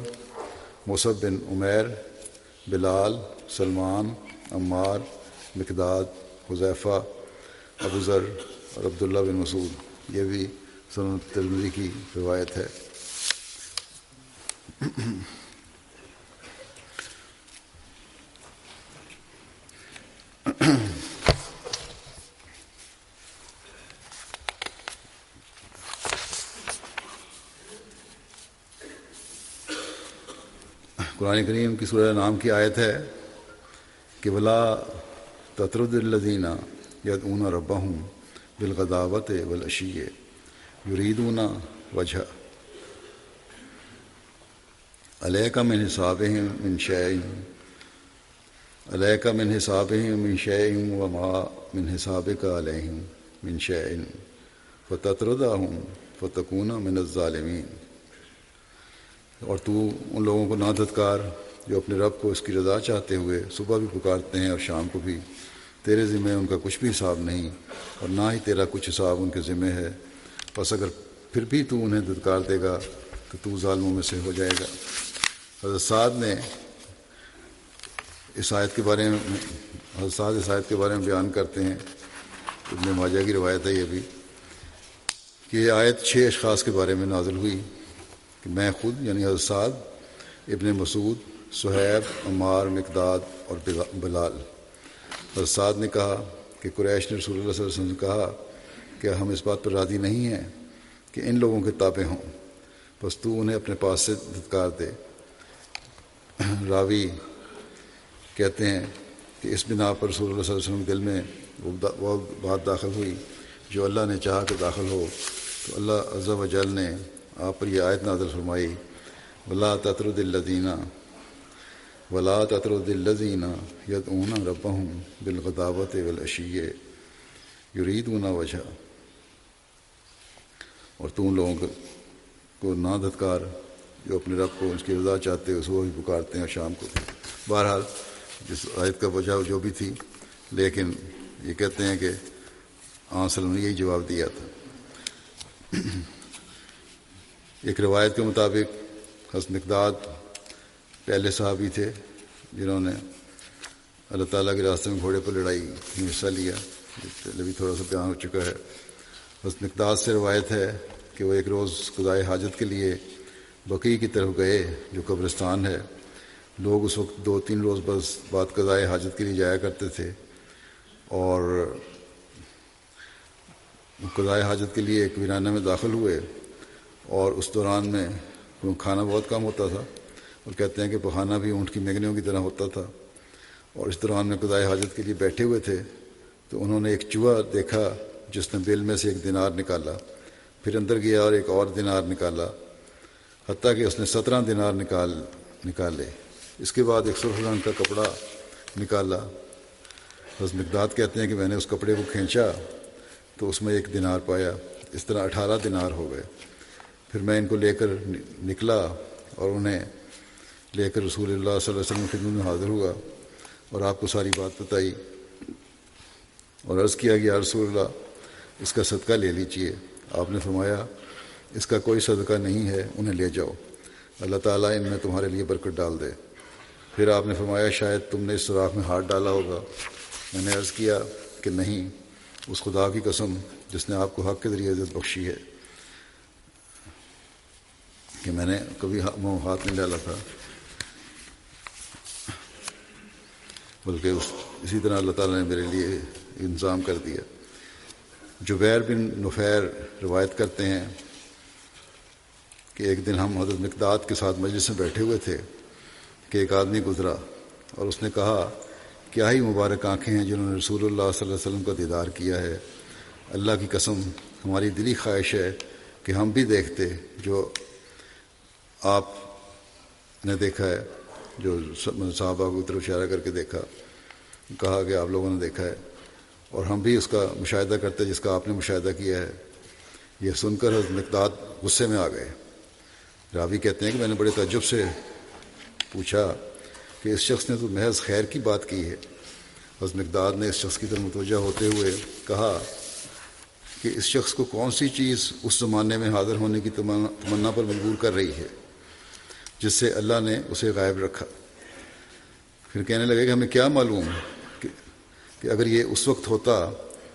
مصعب بن عمیر، بلال، سلمان، عمار، مقداد، حذیفہ، ابو ذر اور عبداللہ بن مسعود۔ یہ بھی سنن ترمذی کی روایت ہے۔ قرآن کریم کی سورہ نام کی آیت ہے کہ ولا تطرد الذین یدعون ربہم بالغداوۃ والعشی یریدون وجہ علیک من حسابہم من شیء علیک من حسابہم من شیء وما من حسابک علیہم من شیء فتطردہم فتکون من الظالمین، اور تو ان لوگوں کو نہ دھتکار جو اپنے رب کو اس کی رضا چاہتے ہوئے صبح بھی پکارتے ہیں اور شام کو بھی، تیرے ذمہ ان کا کچھ بھی حساب نہیں اور نہ ہی تیرا کچھ حساب ان کے ذمہ ہے، بس اگر پھر بھی تو انہیں دھتکار دے گا تو ظالموں میں سے ہو جائے گا۔ حضرت سعد نے اس آیت کے بارے میں بیان کرتے ہیں، ابن ماجہ کی روایت ہے یہ بھی، کہ یہ آیت 6 اشخاص کے بارے میں نازل ہوئی کہ میں خود یعنی حضرت سعد، ابن مسعود، صہیب، عمار، مقداد اور بلال۔ حضرت سعد نے کہا کہ قریش نے رسول اللہ صلی اللہ علیہ وسلم سے کہا کہ ہم اس بات پر راضی نہیں ہیں کہ ان لوگوں کے تابع ہوں، بس تو انہیں اپنے پاس سے دھتکار دے۔ راوی کہتے ہیں کہ اس بنا پر رسول اللہ صلی اللہ علیہ وسلم کے دل میں وہ بات داخل ہوئی جو اللہ نے چاہا کہ داخل ہو، تو اللہ عز و جل نے آپ پر یہ آیت نازل فرمائی ولا تطرد الذین یدعون ربہم بالغداوۃ والعشی یریدون وجہ، اور تو ان لوگوں کو نہ دھتکار جو اپنے رب کو اس کی رضا چاہتے ہیں صبح بھی پکارتے ہیں اور شام کو۔ بہرحال جس آیت کا وجہ جو بھی تھی، لیکن یہ کہتے ہیں کہ آن صلی اللہ علیہ وسلم نے یہی جواب دیا تھا۔ ایک روایت کے مطابق حضرت مقداد پہلے صحابی تھے جنہوں نے اللہ تعالیٰ کے راستے میں گھوڑے پر لڑائی میں حصہ لیا، پہلے بھی تھوڑا سا بیان ہو چکا ہے۔ حضرت مقداد سے روایت ہے کہ وہ ایک روز قضائے حاجت کے لیے بقیع کی طرف گئے جو قبرستان ہے۔ لوگ اس وقت 2-3 روز بس بعد قضائے حاجت کے لیے جایا کرتے تھے، اور قضائے حاجت کے لیے ایک ویرانہ میں داخل ہوئے، اور اس دوران میں کھانا بہت کم ہوتا تھا، اور کہتے ہیں کہ پخانا بھی اونٹ کی مینگنیوں کی طرح ہوتا تھا، اور اس دوران میں قضائے حاجت کے لیے بیٹھے ہوئے تھے تو انہوں نے ایک چوہا دیکھا جس نے بل میں سے ایک دینار نکالا، پھر اندر گیا اور ایک اور دینار نکالا، حتیٰ کہ اس نے 17 دینار نکالے۔ اس کے بعد ایک سرخ رنگ کا کپڑا نکالا۔ حضرت مقداد کہتے ہیں کہ میں نے اس کپڑے کو کھینچا تو اس میں 1 دینار پایا، اس طرح 18 دینار ہو گئے۔ پھر میں ان کو لے کر نکلا اور انہیں لے کر رسول اللہ صلی اللہ علیہ وسلم کی خدمت میں حاضر ہوا اور آپ کو ساری بات بتائی اور عرض کیا کہ یا رسول اللہ اس کا صدقہ لے لیجئے۔ آپ نے فرمایا اس کا کوئی صدقہ نہیں ہے، انہیں لے جاؤ، اللہ تعالیٰ ان میں تمہارے لیے برکت ڈال دے۔ پھر آپ نے فرمایا شاید تم نے اس سوراخ میں ہاتھ ڈالا ہوگا۔ میں نے عرض کیا کہ نہیں، اس خدا کی قسم جس نے آپ کو حق کے ذریعے عزت بخشی ہے کہ میں نے کبھی ہاتھ نہیں ڈالا تھا، بلکہ اسی طرح اللہ تعالیٰ نے میرے لیے انتظام کر دیا۔ جبیر بن نفیر روایت کرتے ہیں کہ ایک دن ہم حضرت مقداد کے ساتھ مجلس میں بیٹھے ہوئے تھے کہ ایک آدمی گزرا اور اس نے کہا کیا ہی مبارک آنکھیں ہیں جنہوں نے رسول اللہ صلی اللہ علیہ وسلم کا دیدار کیا ہے، اللہ کی قسم ہماری دلی خواہش ہے کہ ہم بھی دیکھتے جو آپ نے دیکھا ہے، جو صحابہ کو طرف اشارہ کر کے دیکھا، کہا کہ آپ لوگوں نے دیکھا ہے، اور ہم بھی اس کا مشاہدہ کرتے جس کا آپ نے مشاہدہ کیا ہے۔ یہ سن کر حضرت مقداد غصے میں آ گئے۔ راوی کہتے ہیں کہ میں نے بڑے تعجب سے پوچھا کہ اس شخص نے تو محض خیر کی بات کی ہے۔ حضرت مقداد نے اس شخص کی طرف متوجہ ہوتے ہوئے کہا کہ اس شخص کو کون سی چیز اس زمانے میں حاضر ہونے کی تمنا پر مجبور کر رہی ہے جس سے اللہ نے اسے غائب رکھا۔ پھر کہنے لگے کہ ہمیں کیا معلوم کہ اگر یہ اس وقت ہوتا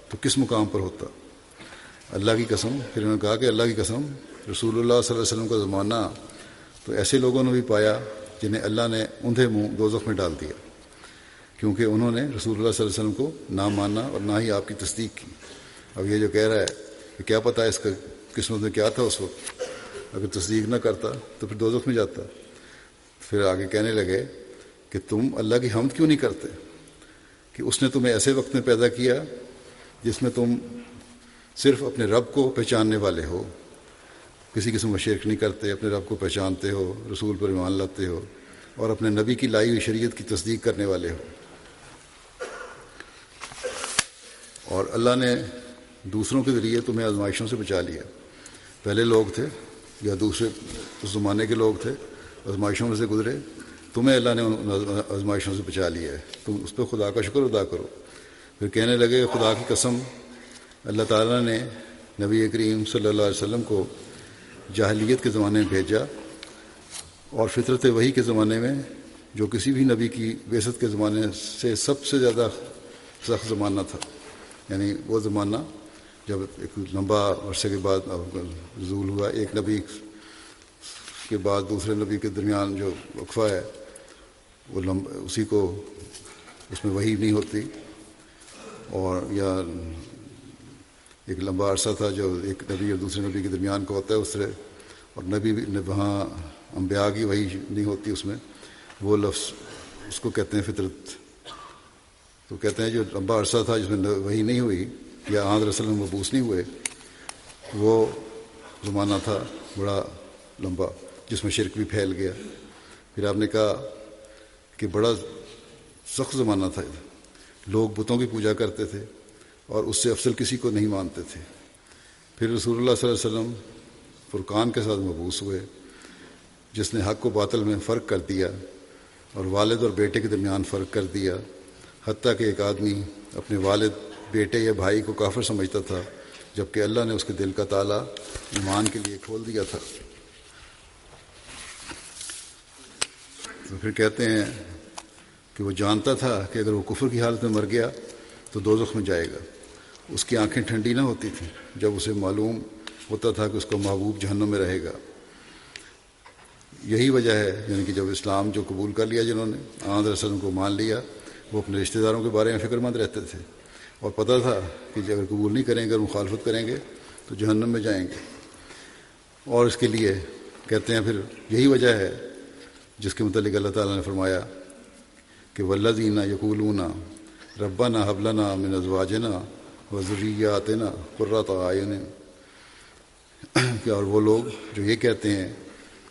تو کس مقام پر ہوتا۔ اللہ کی قسم، پھر انہوں نے کہا کہ اللہ کی قسم رسول اللہ صلی اللہ علیہ وسلم کا زمانہ تو ایسے لوگوں نے بھی پایا جنہیں اللہ نے اندھے منہ دوزخ میں ڈال دیا، کیونکہ انہوں نے رسول اللہ صلی اللہ علیہ وسلم کو نہ مانا اور نہ ہی آپ کی تصدیق کی۔ اب یہ جو کہہ رہا ہے کہ کیا پتہ اس کا قسمت میں کیا تھا اس وقت، اگر تصدیق نہ کرتا تو پھر دوزخ میں جاتا۔ پھر آگے کہنے لگے کہ تم اللہ کی حمد کیوں نہیں کرتے کہ اس نے تمہیں ایسے وقت میں پیدا کیا جس میں تم صرف اپنے رب کو پہچاننے والے ہو، کسی قسم کا شرک نہیں کرتے، اپنے رب کو پہچانتے ہو، رسول پر ایمان لاتے ہو، اور اپنے نبی کی لائی ہوئی شریعت کی تصدیق کرنے والے ہو۔ اور اللہ نے دوسروں کے ذریعے تمہیں آزمائشوں سے بچا لیا۔ پہلے لوگ تھے یا دوسرے اس زمانے کے لوگ تھے، آزمائشوں میں سے گزرے، تمہیں اللہ نے ان آزمائشوں سے بچا لیا ہے، تم اس پہ خدا کا شکر ادا کرو۔ پھر کہنے لگے خدا کی قسم، اللہ تعالیٰ نے نبی کریم صلی اللہ علیہ وسلم کو جاہلیت کے زمانے میں بھیجا، اور فطرت وحی کے زمانے میں جو کسی بھی نبی کی بعثت کے زمانے سے سب سے زیادہ سخت زمانہ تھا، یعنی وہ زمانہ جب ایک لمبا عرصے کے بعد نزول ہوا، ایک نبی کے بعد دوسرے نبی کے درمیان جو وقفہ ہے وہ اسی کو اس میں وحی نہیں ہوتی، اور یا ایک لمبا عرصہ تھا جو ایک نبی اور دوسرے نبی کے درمیان کا ہوتا ہے اس طرح، اور نبی وہاں انبیاء کی وحی نہیں ہوتی اس میں، وہ لفظ اس کو کہتے ہیں فطرت۔ تو کہتے ہیں جو لمبا عرصہ تھا جس میں وحی نہیں ہوئی یا آن رسول مبعوث نہیں ہوئے، وہ زمانہ تھا بڑا لمبا جس میں شرک بھی پھیل گیا۔ پھر آپ نے کہا کہ بڑا سخت زمانہ تھا، لوگ بتوں کی پوجا کرتے تھے اور اس سے افضل کسی کو نہیں مانتے تھے۔ پھر رسول اللہ صلی اللہ علیہ وسلم فرقان کے ساتھ مبعوث ہوئے، جس نے حق و باطل میں فرق کر دیا اور والد اور بیٹے کے درمیان فرق کر دیا، حتیٰ کہ ایک آدمی اپنے والد، بیٹے یا بھائی کو کافر سمجھتا تھا، جبکہ اللہ نے اس کے دل کا تالا ایمان کے لیے کھول دیا تھا۔ تو پھر کہتے ہیں کہ وہ جانتا تھا کہ اگر وہ کفر کی حالت میں مر گیا تو دوزخ میں جائے گا۔ اس کی آنکھیں ٹھنڈی نہ ہوتی تھیں جب اسے معلوم ہوتا تھا کہ اس کا محبوب جہنم میں رہے گا۔ یہی وجہ ہے، یعنی کہ جب اسلام جو قبول کر لیا جنہوں نے، آن رسول کو مان لیا، وہ اپنے رشتہ داروں کے بارے میں فکر مند رہتے تھے، اور پتہ تھا کہ اگر قبول نہیں کریں گے اور مخالفت کریں گے تو جہنم میں جائیں گے۔ اور اس کے لیے کہتے ہیں پھر یہی وجہ ہے جس کے متعلق اللہ تعالیٰ نے فرمایا کہ والذین یقولون ربنا ھب لنا من ازواجنا وذریاتنا قرۃ اعین، کہ اور وہ لوگ جو یہ کہتے ہیں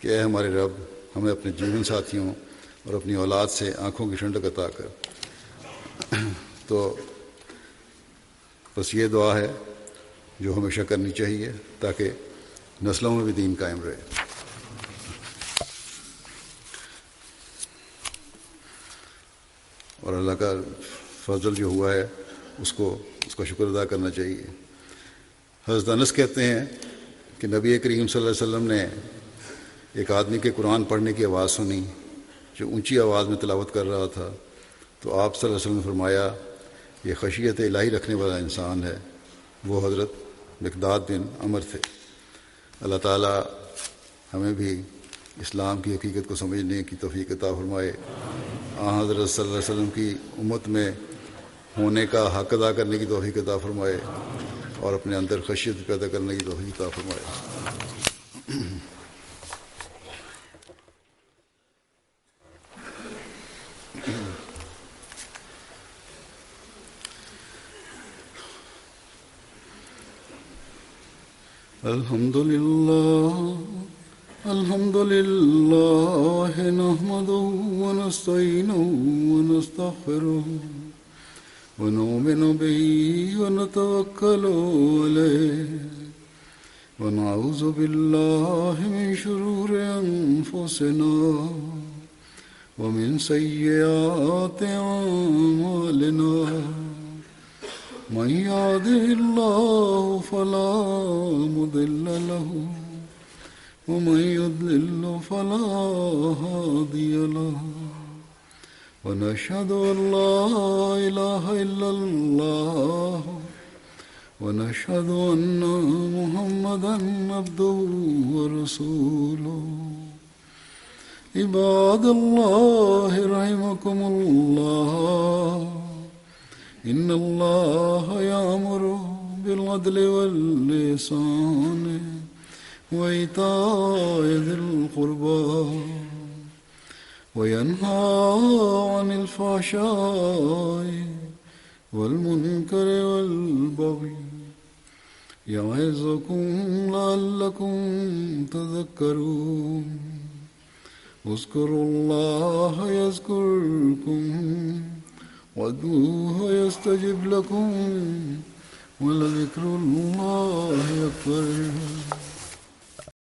کہ اے ہمارے رب، ہمیں اپنے جیون ساتھیوں اور اپنی اولاد سے آنکھوں کی ٹھنڈک عطا کر۔ تو بس یہ دعا ہے جو ہمیشہ کرنی چاہیے تاکہ نسلوں میں بھی دین قائم رہے۔ اور اللہ کا فضل جو ہوا ہے اس کا شکر ادا کرنا چاہیے۔ حضرت انس کہتے ہیں کہ نبی کریم صلی اللہ علیہ وسلم نے ایک آدمی کے قرآن پڑھنے کی آواز سنی جو اونچی آواز میں تلاوت کر رہا تھا، تو آپ صلی اللہ علیہ وسلم نے فرمایا یہ خشیت الہی رکھنے والا انسان ہے۔ وہ حضرت مقداد بن عمر تھے۔ اللہ تعالیٰ ہمیں بھی اسلام کی حقیقت کو سمجھنے کی توفیق عطا فرمائے، حضرت صلی اللہ علیہ وسلم کی امت میں ہونے کا حق ادا کرنے کی توفیق عطا فرمائے، اور اپنے اندر خشیت پیدا کرنے کی توفیق عطا فرمائے۔ الحمد لله نحمده ونستعينه ونستغفره ونؤمن به ونتوكل عليه ونعوذ بالله من شرور أنفسنا ومن سيئات أعمالنا، من يهده الله فلا مضل له ومن يضلل فلا هادي له، ونشهد أن لا إله إلا الله ونشهد أن محمدا عبده ورسوله۔ عباد الله رحمكم الله، إن الله يأمر بالعدل والإحسان وإيتاء ذي القربى وينهى عن الفحشاء والمنكر والبغي يعظكم لعلكم تذكرون اذكروا الله يذكركم وادعوه يستجب لكم ولذكر الله أكبر